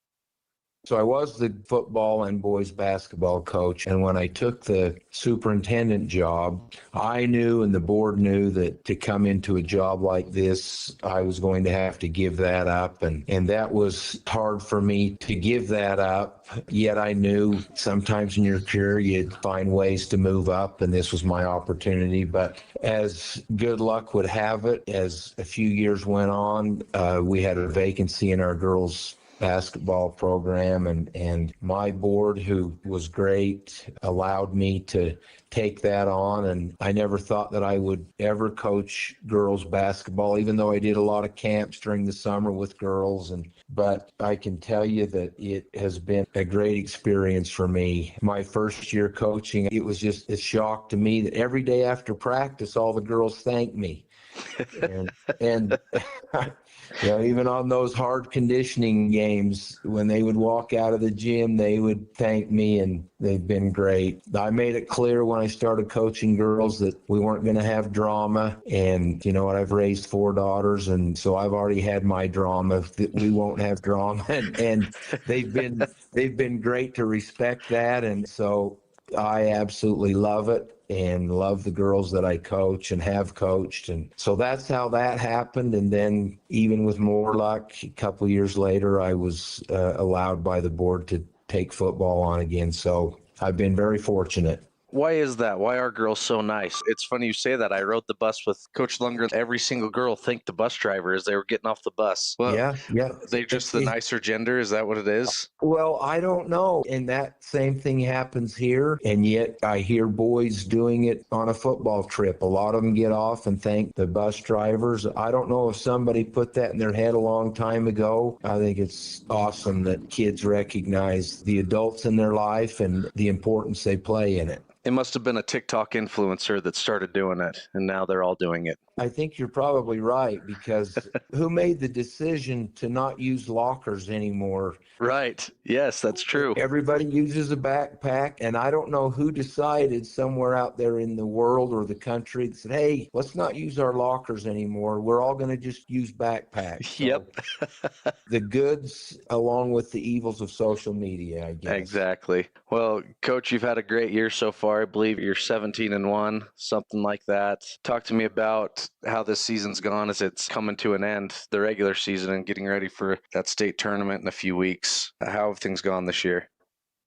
So I was the football and boys basketball coach, and when I took the superintendent job, I knew and the board knew that to come into a job like this, I was going to have to give that up, and that was hard for me to give that up, yet I knew sometimes in your career you'd find ways to move up, and this was my opportunity. But as good luck would have it, as a few years went on, we had a vacancy in our girls' basketball program, and my board, who was great, allowed me to take that on, and I never thought that I would ever coach girls basketball, even though I did a lot of camps during the summer with girls, but I can tell you that it has been a great experience for me. My first year coaching, it was just a shock to me that every day after practice all the girls thanked me. and even on those hard conditioning games, when they would walk out of the gym, they would thank me, and they've been great. I made it clear when I started coaching girls that we weren't going to have drama, and you know what, I've raised 4 daughters, and so I've already had my drama, that we won't have drama, and they've been great to respect that, and so I absolutely love it and love the girls that I coach and have coached. And so that's how that happened. And then even with more luck, a couple of years later, I was allowed by the board to take football on again. So I've been very fortunate. Why is that? Why are girls so nice? It's funny you say that. I rode the bus with Coach Lundgren. Every single girl thanked the bus driver as they were getting off the bus. Well, yeah. They're just the nicer gender. Is that what it is? Well, I don't know. And that same thing happens here. And yet I hear boys doing it on a football trip. A lot of them get off and thank the bus drivers. I don't know if somebody put that in their head a long time ago. I think it's awesome that kids recognize the adults in their life and the importance they play in it. It must have been a TikTok influencer that started doing it, and now they're all doing it. I think you're probably right, because who made the decision to not use lockers anymore? Right. Yes, that's true. Everybody uses a backpack, and I don't know who decided somewhere out there in the world or the country that said, hey, let's not use our lockers anymore. We're all going to just use backpacks. So Yep. the goods along with the evils of social media, I guess. Exactly. Well, Coach, you've had a great year so far. I believe you're 17-1, something like that. Talk to me about how this season's gone as it's coming to an end, the regular season, and getting ready for that state tournament in a few weeks. How have things gone this year?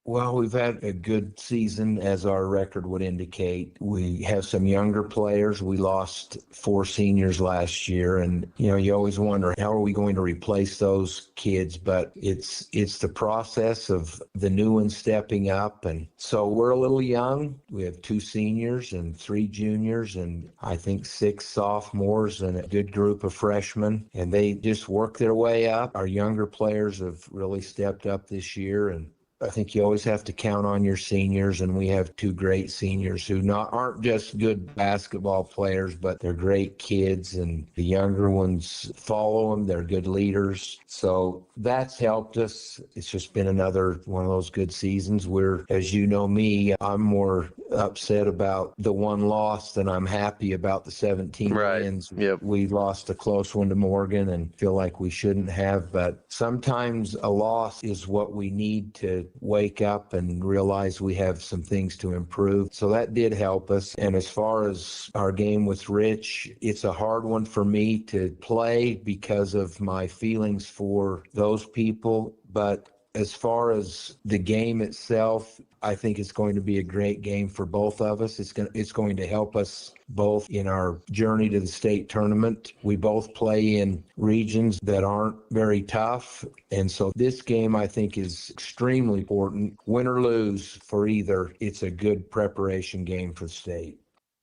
Well, we've had a good season, as our record would indicate. We have some younger players. We lost 4 seniors last year, and you always wonder, how are we going to replace those kids? But it's the process of the new ones stepping up, and so we're a little young. We have 2 seniors and 3 juniors, and I think 6 sophomores and a good group of freshmen, and they just work their way up. Our younger players have really stepped up this year, and I think you always have to count on your seniors, and we have 2 great seniors who aren't just good basketball players, but they're great kids, and the younger ones follow them. They're good leaders. So that's helped us. It's just been another one of those good seasons where, as you know me, I'm more upset about the 1 loss than I'm happy about the 17 wins. Yep. We lost a close one to Morgan and feel like we shouldn't have, but sometimes a loss is what we need to wake up and realize we have some things to improve. So that did help us. And as far as our game with Rich, it's a hard one for me to play because of my feelings for those people. But as far as the game itself, I think it's going to be a great game for both of us. It's going to help us both in our journey to the state tournament. We both play in regions that aren't very tough. And so this game, I think, is extremely important. Win or lose for either, it's a good preparation game for the state.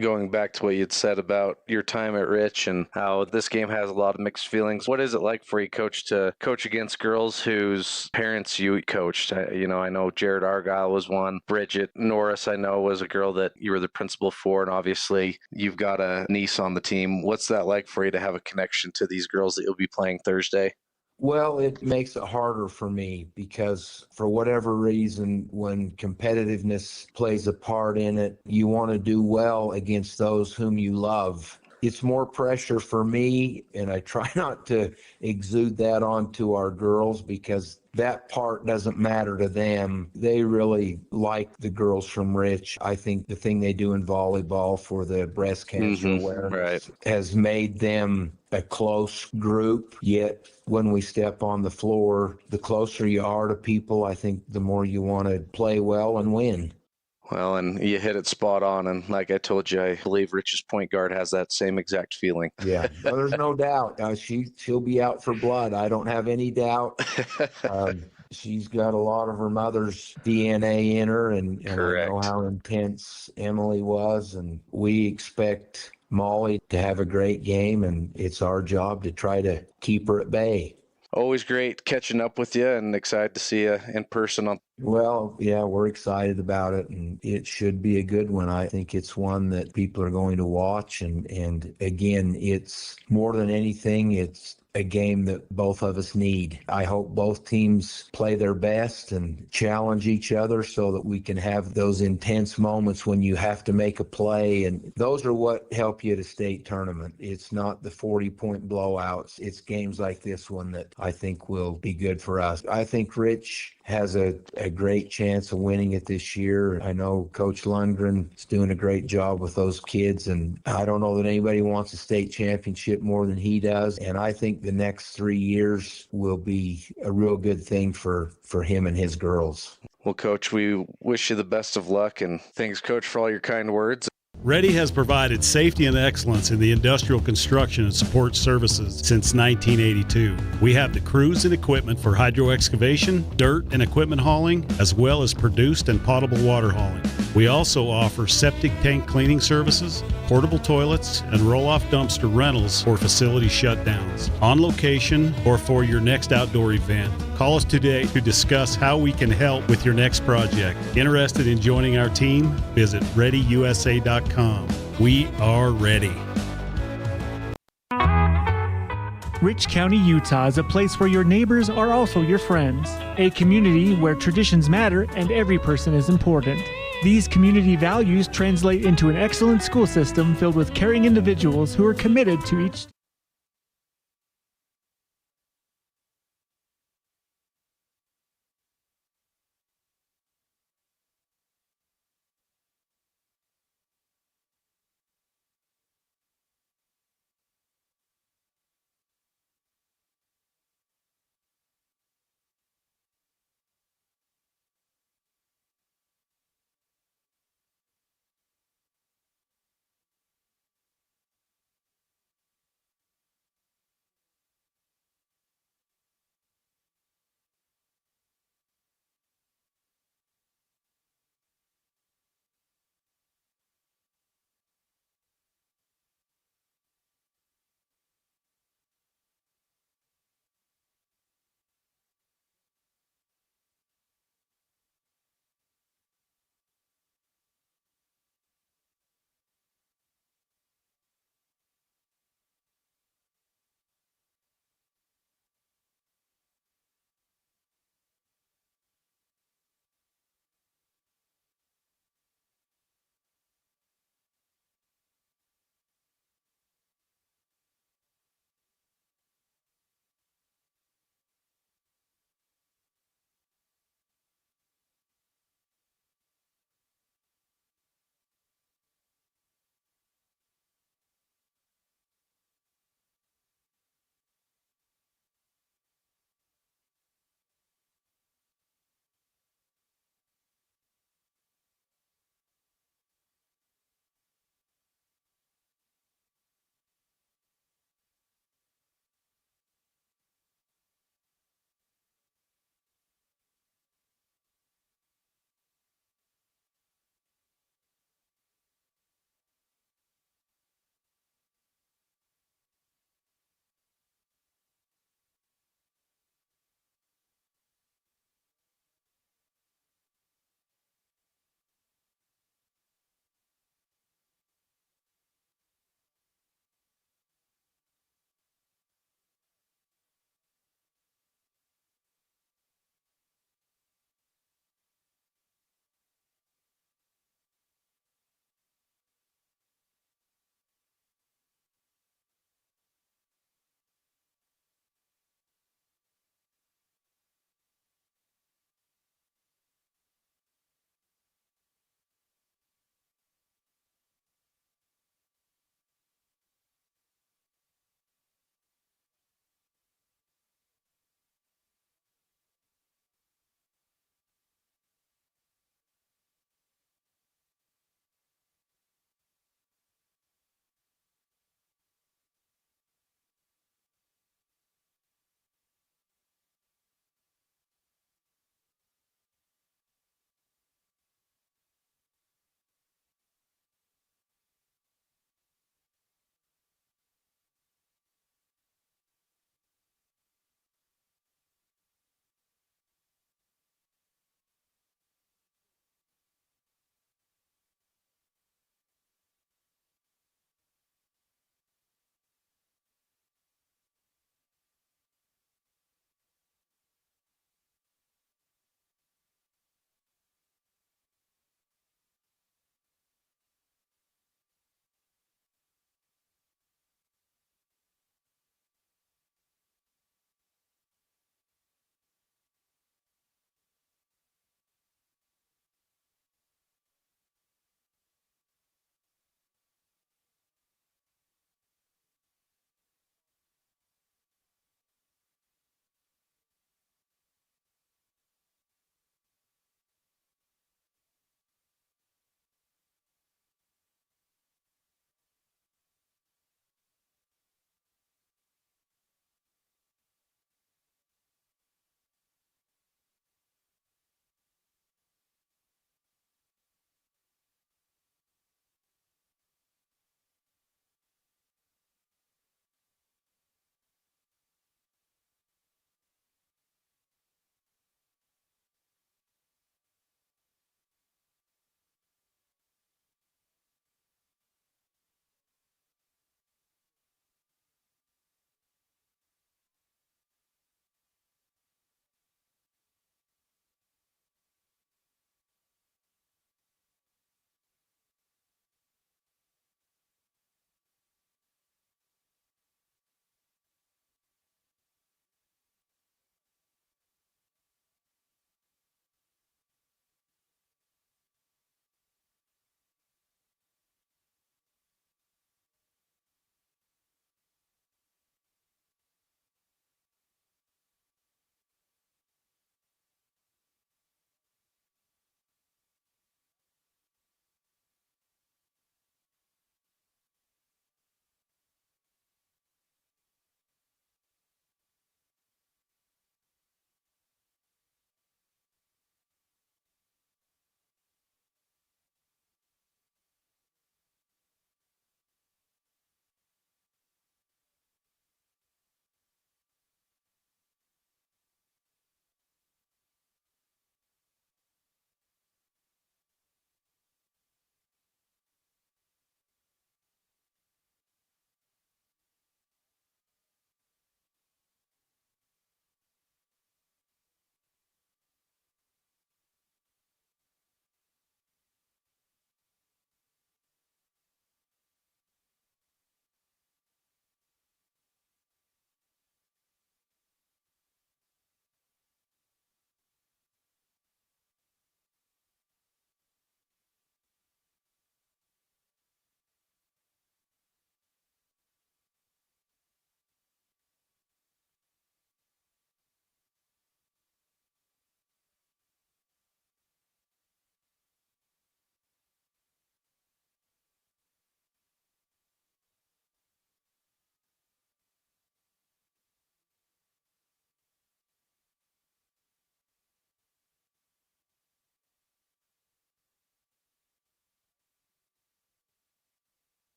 Going back to what you'd said about your time at Rich and how this game has a lot of mixed feelings, what is it like for you, Coach, to coach against girls whose parents you coached? I know Jared Argyle was one. Bridget Norris, I know, was a girl that you were the principal for, and obviously you've got a niece on the team. What's that like for you to have a connection to these girls that you'll be playing Thursday? Well, it makes it harder for me because for whatever reason, when competitiveness plays a part in it, you want to do well against those whom you love. It's more pressure for me, and I try not to exude that onto our girls because that part doesn't matter to them. They really like the girls from Rich. I think the thing they do in volleyball for the breast cancer awareness has made them a close group. Yet when we step on the floor, the closer you are to people, I think the more you want to play well and win. Well, and you hit it spot on. And like I told you, I believe Rich's point guard has that same exact feeling. Yeah, well, there's no doubt. She'll be out for blood. I don't have any doubt. She's got a lot of her mother's DNA in her, and I know how intense Emily was. And we expect Molly to have a great game, and it's our job to try to keep her at bay. Always great catching up with you and excited to see you in person. Well, yeah, we're excited about it, and it should be a good one. I think it's one that people are going to watch, and again, it's more than anything, it's a game that both of us need. I hope both teams play their best and challenge each other so that we can have those intense moments when you have to make a play, and those are what help you at a state tournament. It's not the 40-point blowouts. It's games like this one that I think will be good for us. I think Rich has a great chance of winning it this year. I know Coach Lundgren's doing a great job with those kids, and I don't know that anybody wants a state championship more than he does. And I think the next 3 years will be a real good thing for him and his girls. Well, Coach, we wish you the best of luck, and thanks, Coach, for all your kind words. Ready has provided safety and excellence in the industrial construction and support services since 1982. We have the crews and equipment for hydro excavation, dirt and equipment hauling, as well as produced and potable water hauling. We also offer septic tank cleaning services, portable toilets, and roll-off dumpster rentals for facility shutdowns, on location or for your next outdoor event. Call us today to discuss how we can help with your next project. Interested in joining our team? Visit ReadyUSA.com. We are ready. Rich County, Utah is a place where your neighbors are also your friends. A community where traditions matter and every person is important. These community values translate into an excellent school system filled with caring individuals who are committed to each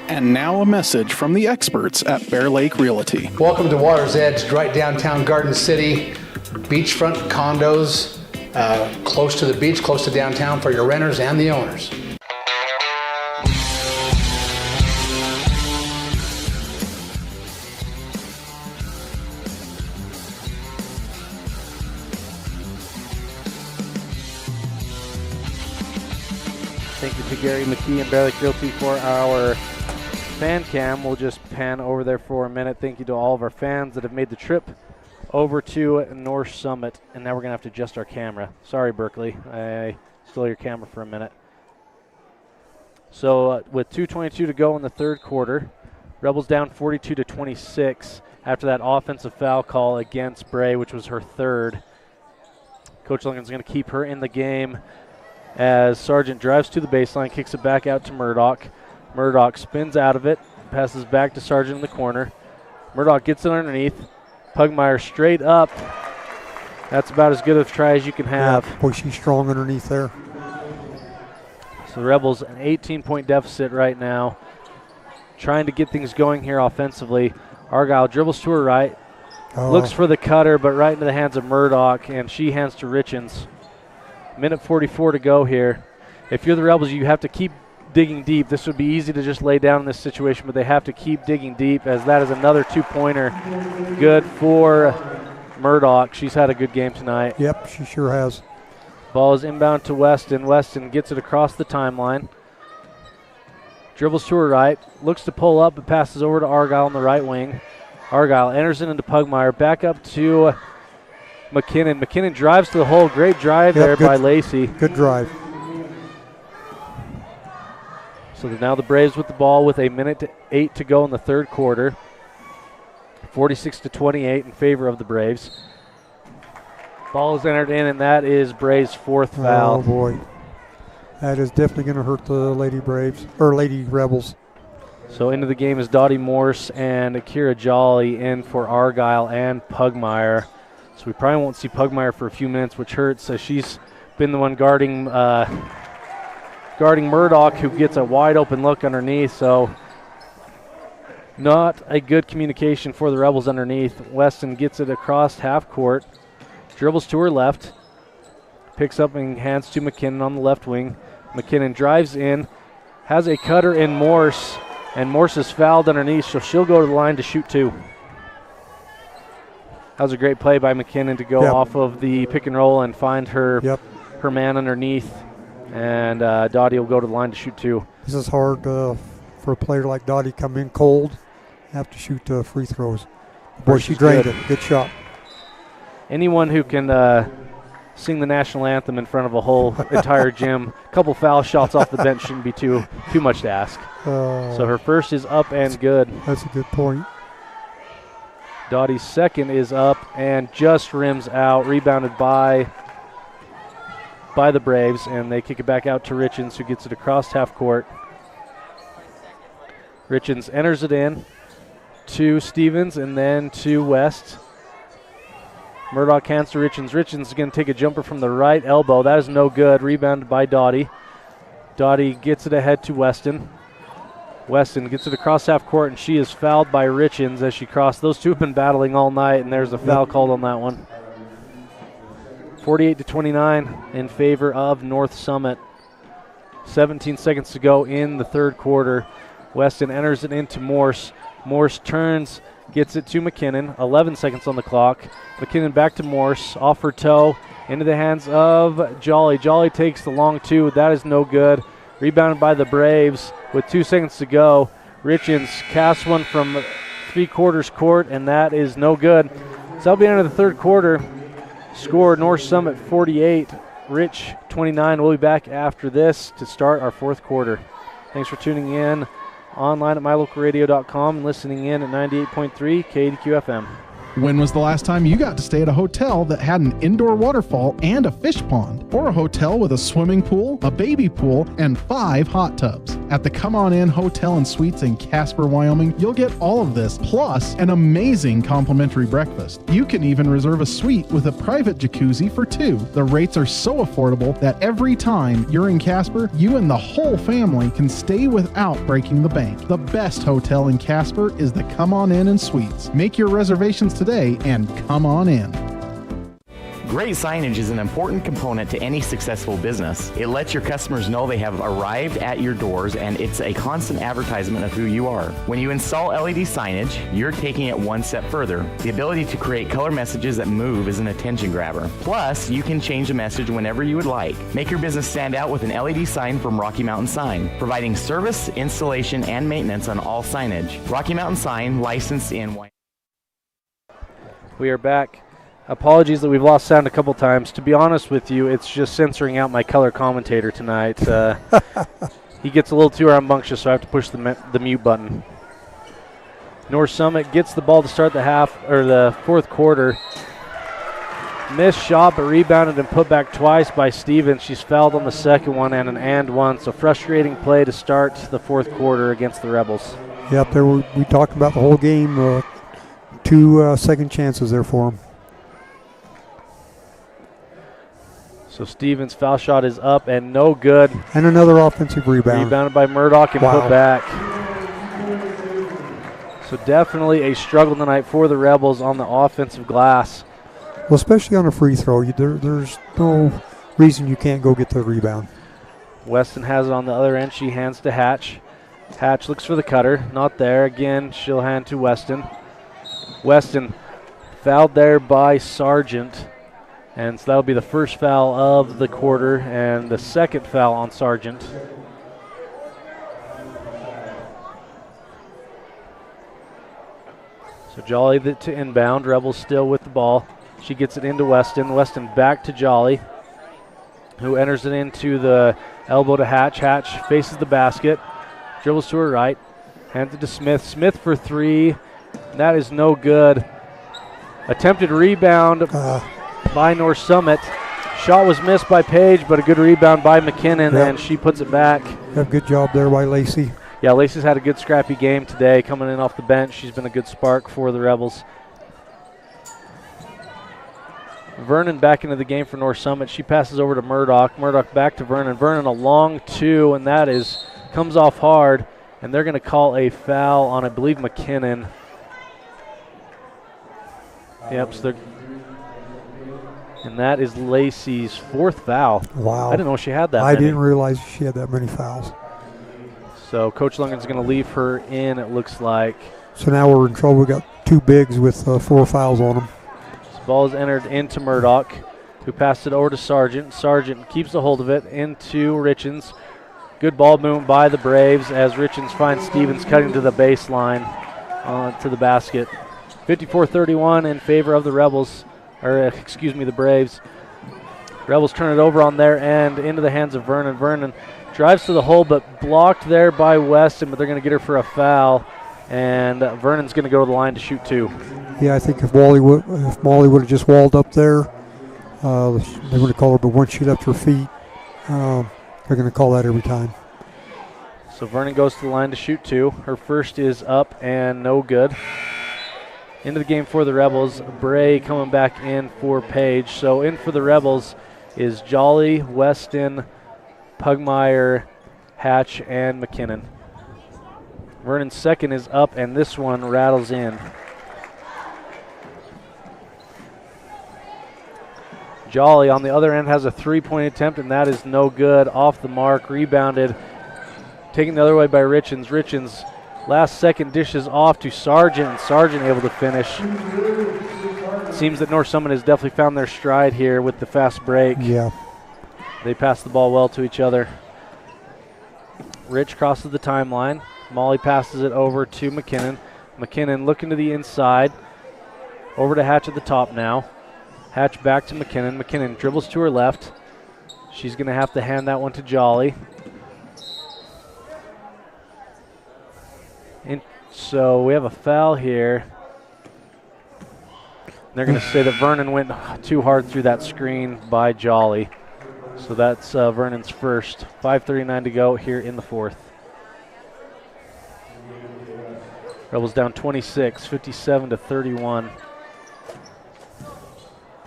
And now a message from the experts at Bear Lake Realty. Welcome to Water's Edge, right downtown Garden City. Beachfront condos, close to the beach, close to downtown for your renters and the owners. Thank you to Gary McKee and Bear Lake Realty for our fan cam. We'll just pan over there for a minute. Thank you to all of our fans that have made the trip over to North Summit. And now we're going to have to adjust our camera. Sorry, Berkeley. I stole your camera for a minute. So with 2:22 to go in the third quarter, Rebels down 42-26 after that offensive foul call against Bray, which was her third. Coach Lincoln's going to keep her in the game as Sargent drives to the baseline, kicks it back out to Murdoch. Murdoch spins out of it, passes back to Sargent in the corner. Murdoch gets it underneath. Pugmire straight up. That's about as good of a try as you can have. Yeah, boy, she's strong underneath there. So the Rebels an 18-point deficit right now. Trying to get things going here offensively. Argyle dribbles to her right. Looks for the cutter, but right into the hands of Murdoch, and she hands to Richens. Minute 44 to go here. If you're the Rebels, you have to keep digging deep. This would be easy to just lay down in this situation, but they have to keep digging deep, as that is another two-pointer. Good for Murdoch. She's had a good game tonight. Yep, she sure has. Ball is inbound to Weston. Weston gets it across the timeline. Dribbles to her right. Looks to pull up, but passes over to Argyle on the right wing. Argyle enters it into Pugmire. Back up to McKinnon. McKinnon drives to the hole. Great drive there by Lacey. Good drive. So now the Braves with the ball with 1:08 to go in the third quarter. 46-28 in favor of the Braves. Ball is entered in, and that is Braves' fourth foul. Oh, boy. That is definitely going to hurt the Lady Braves, or Lady Rebels. So into the game is Dottie Morse and Akira Jolly in for Argyle and Pugmire. So we probably won't see Pugmire for a few minutes, which hurts. So she's been the one guarding Murdoch, who gets a wide open look underneath. So not a good communication for the Rebels underneath. Weston gets it across half court, dribbles to her left, picks up and hands to McKinnon on the left wing. McKinnon drives in, has a cutter in Morse, and Morse is fouled underneath, so she'll go to the line to shoot two. That was a great play by McKinnon to go off of the pick and roll and find her man underneath, and Dottie will go to the line to shoot two. This is hard for a player like Dottie come in cold, have to shoot free throws. Boy, she drained it. Good shot. Anyone who can sing the national anthem in front of a whole entire gym, a couple foul shots off the bench shouldn't be too much to ask. So her first is up and good. That's a good point. Dottie's second is up and just rims out, rebounded by the Braves, and they kick it back out to Richens, who gets it across half court. Richens enters it in to Stevens and then to West. Murdoch hands to Richens. Richens is going to take a jumper from the right elbow. That is no good. Rebounded by Dottie. Dottie gets it ahead to Weston. Weston gets it across half court, and she is fouled by Richens as she crossed. Those two have been battling all night, and there's a foul called on that one. 48-29 in favor of North Summit. 17 seconds to go in the third quarter. Weston enters it into Morse. Morse turns, gets it to McKinnon. 11 seconds on the clock. McKinnon back to Morse, off her toe, into the hands of Jolly. Jolly takes the long two. That is no good. Rebounded by the Braves with 2 seconds to go. Richens casts one from 3/4 court, and that is no good. So that'll be end of the third quarter. Score North Summit 48, Rich 29. We'll be back after this to start our fourth quarter. Thanks for tuning in online at mylocalradio.com and listening in at 98.3 KDQ FM. When was the last time you got to stay at a hotel that had an indoor waterfall and a fish pond? Or a hotel with a swimming pool, a baby pool, and 5 hot tubs? At the Come On In Hotel and Suites in Casper, Wyoming, you'll get all of this, plus an amazing complimentary breakfast. You can even reserve a suite with a private jacuzzi for 2. The rates are so affordable that every time you're in Casper, you and the whole family can stay without breaking the bank. The best hotel in Casper is the Come On In and Suites. Make your reservations today and come on in. Great signage is an important component to any successful business. It lets your customers know they have arrived at your doors, and it's a constant advertisement of who you are. When you install LED signage, you're taking it one step further. The ability to create color messages that move is an attention grabber. Plus, you can change the message whenever you would like. Make your business stand out with an LED sign from Rocky Mountain Sign, providing service, installation, and maintenance on all signage. Rocky Mountain Sign, licensed in Wyoming. We are back. Apologies that we've lost sound a couple times. To be honest with you, it's just censoring out my color commentator tonight. He gets a little too rambunctious, so I have to push the mute button. North Summit gets the ball to start the fourth quarter. Missed shot, but rebounded and put back twice by Stevens. She's fouled on the second one and one. So frustrating play to start the fourth quarter against the Rebels. Yep, we talked about the whole game. 2 second chances there for them. So Stevens' foul shot is up and no good. And another offensive rebound. Rebounded by Murdoch and put back. So definitely a struggle tonight for the Rebels on the offensive glass. Well, especially on a free throw. There's no reason you can't go get the rebound. Weston has it on the other end. She hands to Hatch. Hatch looks for the cutter. Not there. Again, she'll hand to Weston. Weston fouled there by Sargent. And so that'll be the first foul of the quarter and the second foul on Sargent. So Jolly to inbound. Rebels still with the ball. She gets it into Weston. Weston back to Jolly, who enters it into the elbow to Hatch. Hatch faces the basket. Dribbles to her right. Hands it to Smith. Smith for 3. That is no good. Attempted rebound by North Summit. Shot was missed by Page, but a good rebound by McKinnon, and she puts it back. Good job there by Lacey. Yeah, Lacey's had a good scrappy game today, coming in off the bench. She's been a good spark for the Rebels. Vernon back into the game for North Summit. She passes over to Murdoch. Murdoch back to Vernon. Vernon a long 2, and that comes off hard, and they're going to call a foul on, I believe, McKinnon. Yep, so and that is Lacey's 4th foul. Wow. I didn't know she had that I many. didn't realize she had that many fouls. So Coach Lundgren's going to leave her in, it looks like. So now we're in trouble. We got 2 bigs with 4 fouls on them. This ball is entered into Murdoch, who passed it over to Sargent. Sargent keeps a hold of it into Richens. Good ball movement by the Braves as Richens finds Stevens cutting to the baseline to the basket. 54-31 in favor of the Rebels. The Braves. Rebels turn it over on their end into the hands of Vernon. Vernon drives to the hole, but blocked there by Weston, but they're going to get her for a foul, and Vernon's going to go to the line to shoot 2. Yeah, I think if Molly would have just walled up there, they would have called her, but once she left her feet, they're going to call that every time. So Vernon goes to the line to shoot 2. Her first is up and no good. Into the game for the Rebels. Bray coming back in for Page. So in for the Rebels is Jolly, Weston, Pugmire, Hatch, and McKinnon. Vernon's second is up, and this one rattles in. Jolly on the other end has a 3-point attempt, and that is no good. Off the mark, rebounded. Taken the other way by Richens. Richens last second dishes off to Sargent, and Sargent able to finish. Seems that North Summit has definitely found their stride here with the fast break. Yeah. They pass the ball well to each other. Rich crosses the timeline. Molly passes it over to McKinnon. McKinnon looking to the inside. Over to Hatch at the top now. Hatch back to McKinnon. McKinnon dribbles to her left. She's going to have to hand that one to Jolly. So we have a foul here. They're going to say that Vernon went too hard through that screen by Jolly. So that's Vernon's first. 5:39 to go here in the fourth. Rebels down 26, 57-31.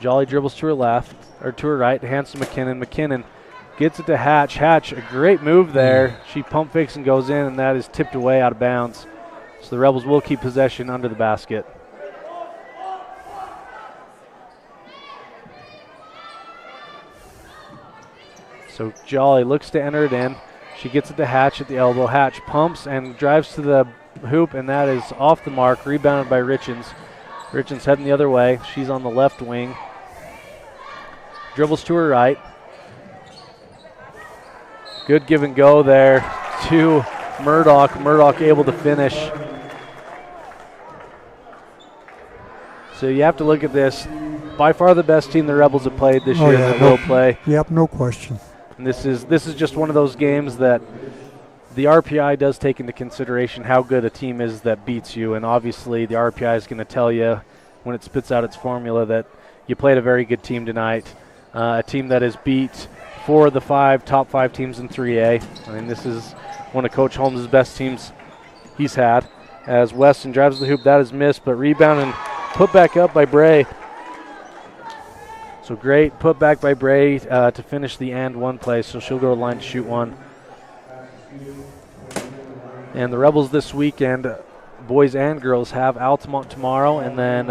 Jolly dribbles to her left, or to her right, hands to McKinnon. McKinnon gets it to Hatch. Hatch, a great move there. She pump fakes and goes in, and that is tipped away out of bounds. So the Rebels will keep possession under the basket. So Jolly looks to enter it in. She gets it to Hatch at the elbow. Hatch pumps and drives to the hoop, and that is off the mark, rebounded by Richens. Richens heading the other way. She's on the left wing. Dribbles to her right. Good give and go there to Murdoch. Murdoch able to finish. So you have to look at this. By far the best team the Rebels have played this year that will play. Yep, no question. And this is just one of those games that the RPI does take into consideration how good a team is that beats you. And obviously the RPI is going to tell you when it spits out its formula that you played a very good team tonight. A team that has beat 4 of the top 5 teams in 3A. I mean, this is one of Coach Holmes' best teams he's had. As Weston drives the hoop, that is missed, but rebound and put back up by Bray. So great put back by Bray to finish the and one play, so she'll go to the line to shoot one. And the Rebels this weekend, boys and girls, have Altamont tomorrow and then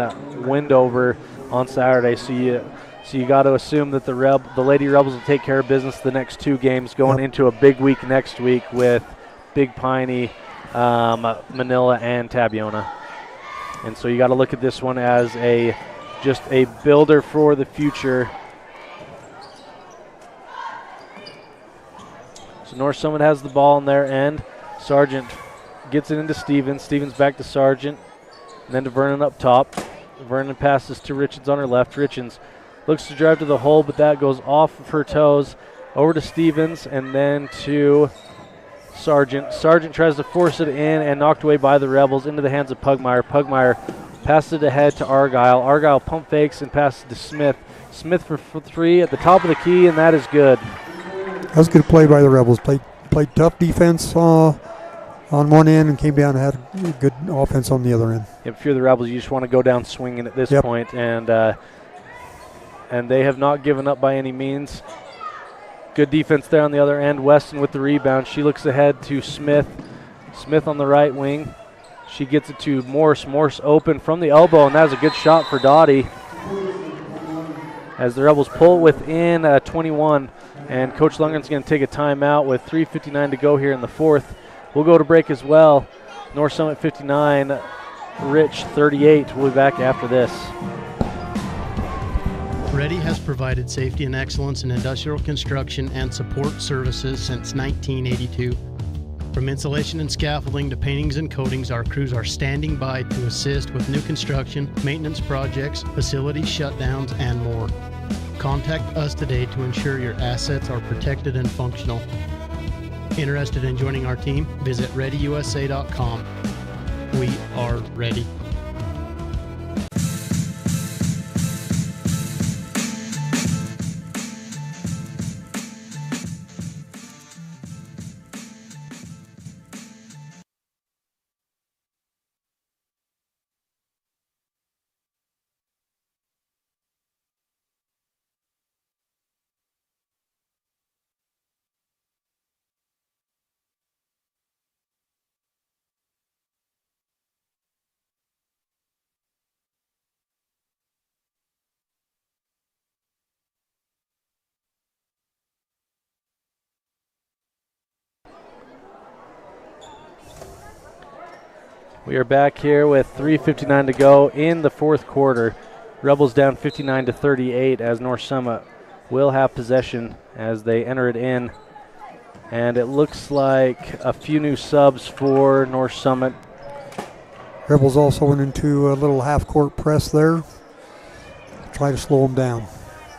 Windover on Saturday. So you got to assume that the Lady Rebels will take care of business the next 2 games, going into a big week next week with Big Piney, Manila, and Tabiona. And so you got to look at this one as just a builder for the future. So North Summit has the ball on their end. Sargent gets it into Stevens. Stevens back to Sargent. And then to Vernon up top. Vernon passes to Richards on her left. Richards looks to drive to the hole, but that goes off of her toes. Over to Stevens and then to Sargent. Sargent tries to force it in and knocked away by the Rebels into the hands of Pugmire. Pugmire passes it ahead to Argyle. Argyle pump fakes and passes to Smith. Smith for 3 at the top of the key, and that is good. That was a good play by the Rebels. Played tough defense on one end and came down and had good offense on the other end. If you're the Rebels, you just want to go down swinging at this point, and they have not given up by any means. Good defense there on the other end. Weston with the rebound. She looks ahead to Smith. Smith on the right wing. She gets it to Morse. Morse open from the elbow, and that was a good shot for Dottie. As the Rebels pull within 21, and Coach Lundgren's going to take a timeout with 3:59 to go here in the fourth. We'll go to break as well. North Summit 59, Rich 38. We'll be back after this. Ready has provided safety and excellence in industrial construction and support services since 1982. From insulation and scaffolding to paintings and coatings, our crews are standing by to assist with new construction, maintenance projects, facility shutdowns, and more. Contact us today to ensure your assets are protected and functional. Interested in joining our team? Visit ReadyUSA.com. We are ready. We are back here with 3:59 to go in the fourth quarter. Rebels down 59-38 as North Summit will have possession as they enter it in. And it looks like a few new subs for North Summit. Rebels also went into a little half-court press there. Try to slow them down.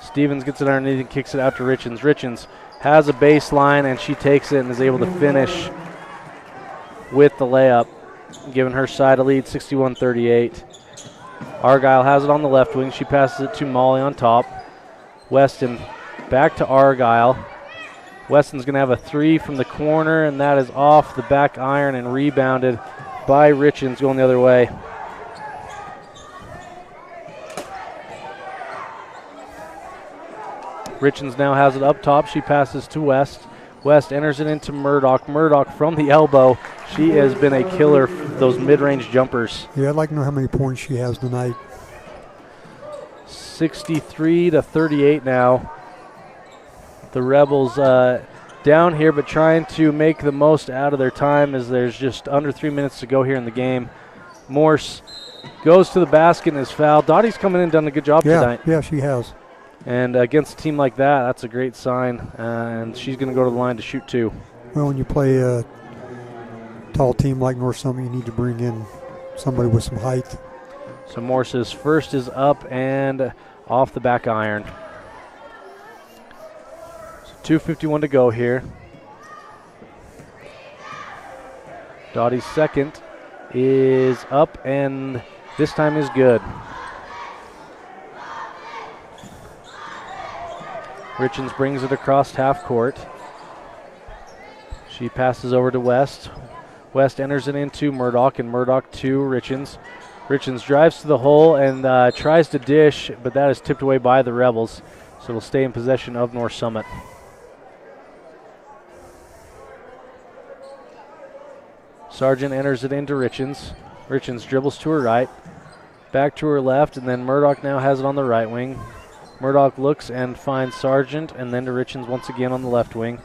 Stevens gets it underneath and kicks it out to Richens. Richens has a baseline, and she takes it and is able to finish with the layup, giving her side a lead, 61-38. Argyle has it on the left wing. She passes it to Molly on top. Weston back to Argyle. Weston's going to have a 3 from the corner, and that is off the back iron and rebounded by Richens going the other way. Richens now has it up top. She passes to West. West enters it into Murdoch. Murdoch from the elbow. She has been a killer for those mid-range jumpers. Yeah, I'd like to know how many points she has tonight. 63-38 now. The Rebels down here, but trying to make the most out of their time as there's just under 3 minutes to go here in the game. Morse goes to the basket and is fouled. Dottie's coming in, done a good job tonight. Yeah, she has. And against a team like that, that's a great sign. And she's going to go to the line to shoot 2. Well, when you play a tall team like North Summit, you need to bring in somebody with some height. So Morse's first is up and off the back iron. So 2:51 to go here. Dottie's second is up and this time is good. Richens brings it across half court. She passes over to West. West enters it into Murdoch, and Murdoch to Richens. Richens drives to the hole and tries to dish, but that is tipped away by the Rebels. So it'll stay in possession of North Summit. Sargent enters it into Richens. Richens dribbles to her right, back to her left, and then Murdoch now has it on the right wing. Murdoch looks and finds Sargent, and then to Richens once again on the left wing.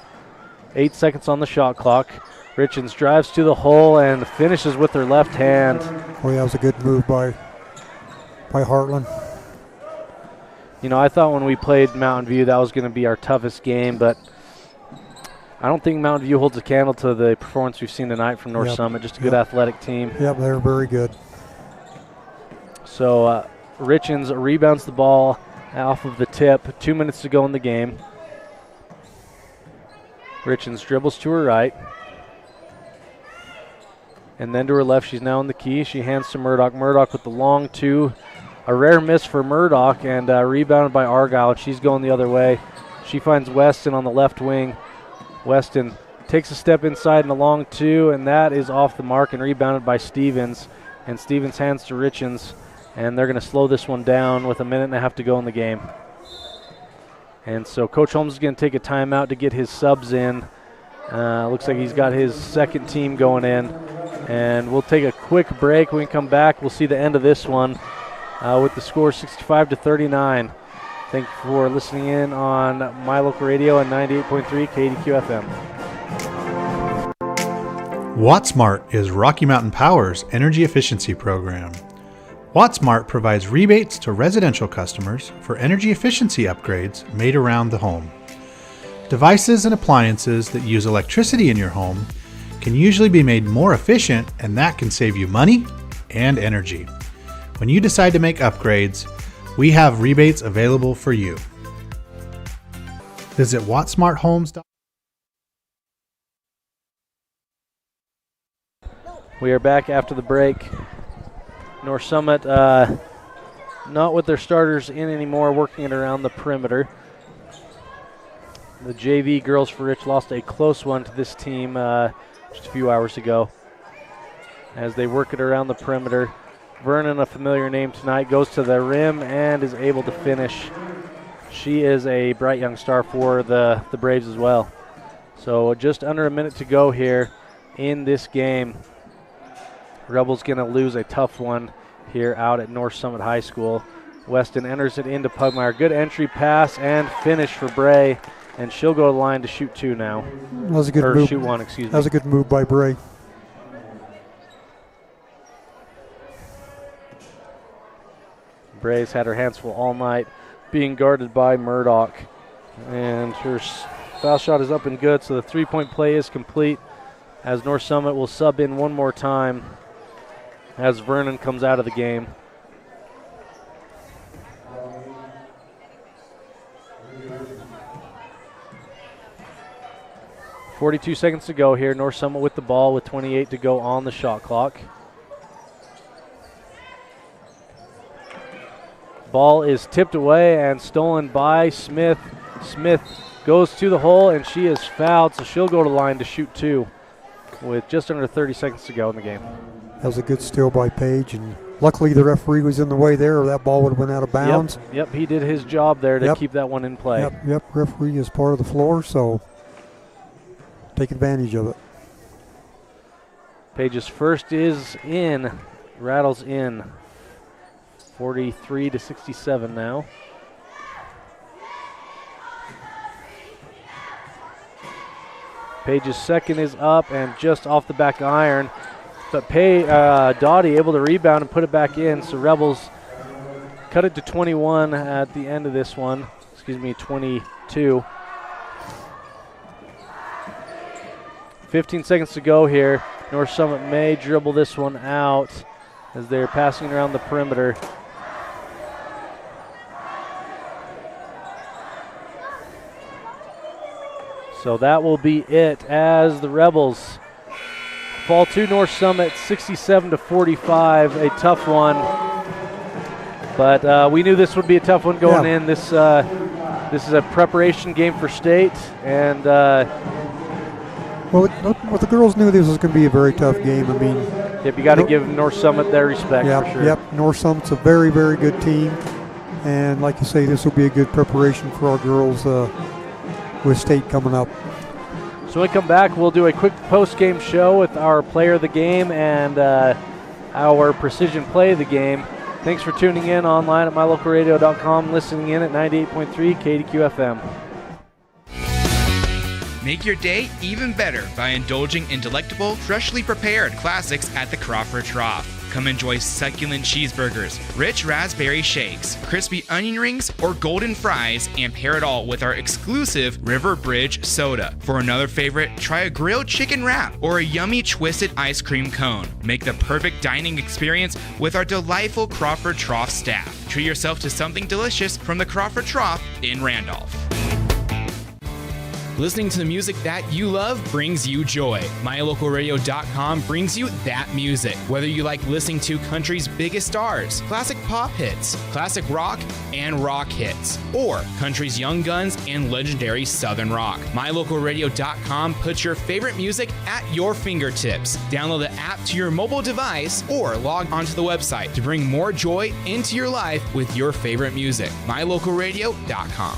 8 seconds on the shot clock. Richens drives to the hole and finishes with her left hand. Oh, yeah, that was a good move by Heartland. You know, I thought when we played Mountain View that was going to be our toughest game, but I don't think Mountain View holds a candle to the performance we've seen tonight from North Summit. Just a good athletic team. Yep, they're very good. So Richens rebounds the ball off of the tip. 2 minutes to go in the game. Richens dribbles to her right. And then to her left, she's now in the key. She hands to Murdoch. Murdoch with the long 2. A rare miss for Murdoch and rebounded by Argyle. She's going the other way. She finds Weston on the left wing. Weston takes a step inside and a long 2, and that is off the mark and rebounded by Stevens. And Stevens hands to Richens, and they're going to slow this one down with 1.5 minutes to go in the game. And so Coach Holmes is going to take a timeout to get his subs in. Looks like he's got his second team going in. And we'll take a quick break. When we come back, we'll see the end of this one with the score 65-39. Thank you for listening in on My Local Radio and 98.3 KDQ FM. WattSmart is Rocky Mountain Power's energy efficiency program. WattSmart provides rebates to residential customers for energy efficiency upgrades made around the home. Devices and appliances that use electricity in your home can usually be made more efficient, and that can save you money and energy. When you decide to make upgrades, we have rebates available for you. Visit wattsmarthomes.com. We are back after the break. North Summit not with their starters in anymore, working it around the perimeter. The JV girls for Rich lost a close one to this team just a few hours ago as they work it around the perimeter. Vernon, a familiar name tonight, goes to the rim and is able to finish. She is a bright young star for the Braves as well. So just under 1 minute to go here in this game. Rebels going to lose a tough one here out at North Summit High School. Weston enters it into Pugmire. Good entry pass and finish for Bray, and she'll go to the line to shoot 2 now. That was a good move. Shoot 1, excuse me. That was a good move by Bray. Bray's had her hands full all night, being guarded by Murdoch. And her foul shot is up and good, so the three-point play is complete as North Summit will sub in one more time as Vernon comes out of the game. .42 seconds to go here. North Summit with the ball with 28 to go on the shot clock. Ball is tipped away and stolen by Smith. Smith goes to the hole and she is fouled, so she'll go to the line to shoot 2. with just under 30 seconds to go in the game. That was a good steal by Page, and luckily the referee was in the way there, or that ball would have went out of bounds. Yep, he did his job there to keep that one in play. Yep, referee is part of the floor, so take advantage of it. Page's first is in, rattles in. 43-67 now. Page's second is up and just off the back iron. But Doughty able to rebound and put it back in. So Rebels cut it to 21 at the end of this one. 22. 15 seconds to go here. North Summit may dribble this one out as they're passing around the perimeter. So that will be it as the Rebels fall to North Summit 67-45, a tough one. But we knew this would be a tough one going in. This is a preparation game for state, and well, the girls knew this was going to be a very tough game. I mean, you got to give North Summit their respect for sure. Yep, North Summit's a very, very good team, and like you say, this will be a good preparation for our girls with state coming up. So when we come back, we'll do a quick post-game show with our player of the game and our precision play of the game. Thanks for tuning in online at mylocalradio.com, listening in at 98.3 KDQ FM. Make your day even better by indulging in delectable, freshly prepared classics at the Crawford Trough. Come enjoy succulent cheeseburgers, rich raspberry shakes, crispy onion rings, or golden fries, and pair it all with our exclusive River Bridge soda. For another favorite, try a grilled chicken wrap or a yummy twisted ice cream cone. Make the perfect dining experience with our delightful Crawford Trough staff. Treat yourself to something delicious from the Crawford Trough in Randolph. Listening to the music that you love brings you joy. MyLocalRadio.com brings you that music. Whether you like listening to country's biggest stars, classic pop hits, classic rock, and rock hits, or country's young guns and legendary southern rock. MyLocalRadio.com puts your favorite music at your fingertips. Download the app to your mobile device or log onto the website to bring more joy into your life with your favorite music. MyLocalRadio.com.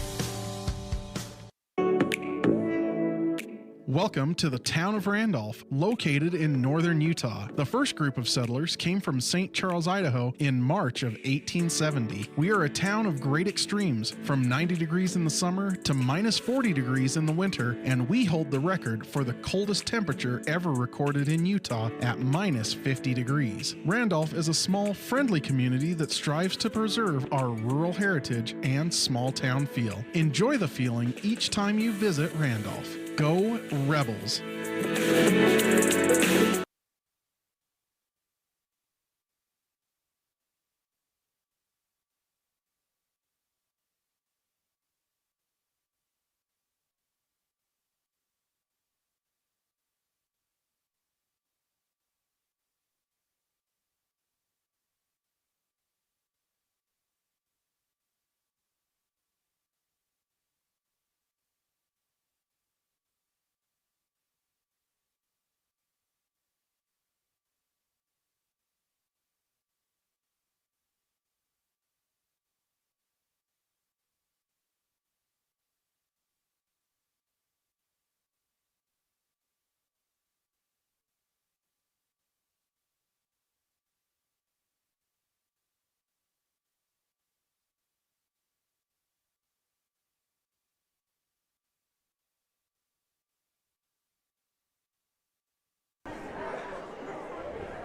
Welcome to the town of Randolph, located in northern Utah. The first group of settlers came from St. Charles, Idaho in March of 1870. We are a town of great extremes, from 90 degrees in the summer to minus 40 degrees in the winter, and we hold the record for the coldest temperature ever recorded in Utah at minus 50 degrees. Randolph is a small, friendly community that strives to preserve our rural heritage and small town feel. Enjoy the feeling each time you visit Randolph. Go Rebels!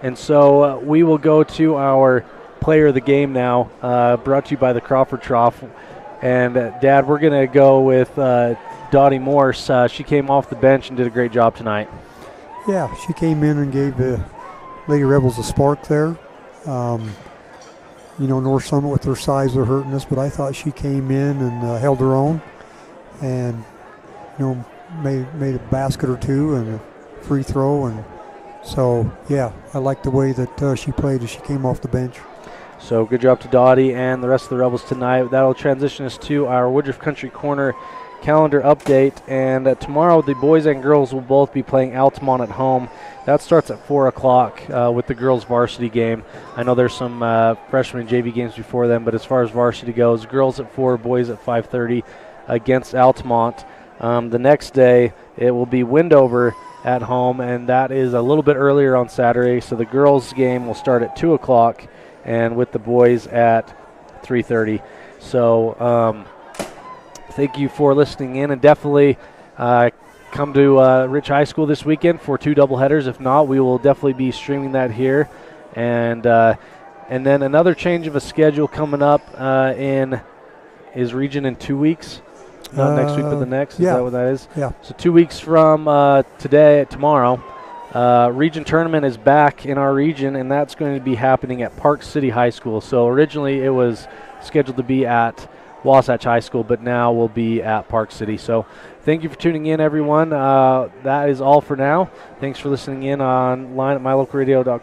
And so we will go to our player of the game now, brought to you by the Crawford Trough. And, Dad, we're going to go with Dottie Morse. She came off the bench and did a great job tonight. Yeah, she came in and gave the Lady Rebels a spark there. North Summit with their size were hurting us, but I thought she came in and held her own and, made a basket or two and a free throw. And so, yeah, I like the way that she played as she came off the bench. So good job to Dottie and the rest of the Rebels tonight. That'll transition us to our Woodruff Country Corner calendar update. And tomorrow the boys and girls will both be playing Altamont at home. That starts at 4 o'clock with the girls' varsity game. I know there's some freshman and JV games before them, but as far as varsity goes, girls at 4, boys at 5:30 against Altamont. The next day, it will be Windover at home, and that is a little bit earlier on Saturday. So the girls' game will start at 2 o'clock, and with the boys at 3:30. So thank you for listening in, and definitely come to Rich High School this weekend for 2 doubleheaders. If not, we will definitely be streaming that here. And then another change of a schedule coming up is Region in 2 weeks. Not next week, but the next. Is that what that is? Yeah. So 2 weeks from tomorrow, Region Tournament is back in our region, and that's going to be happening at Park City High School. So originally it was scheduled to be at Wasatch High School, but now will be at Park City. So thank you for tuning in, everyone. That is all for now. Thanks for listening in online at mylocalradio.com.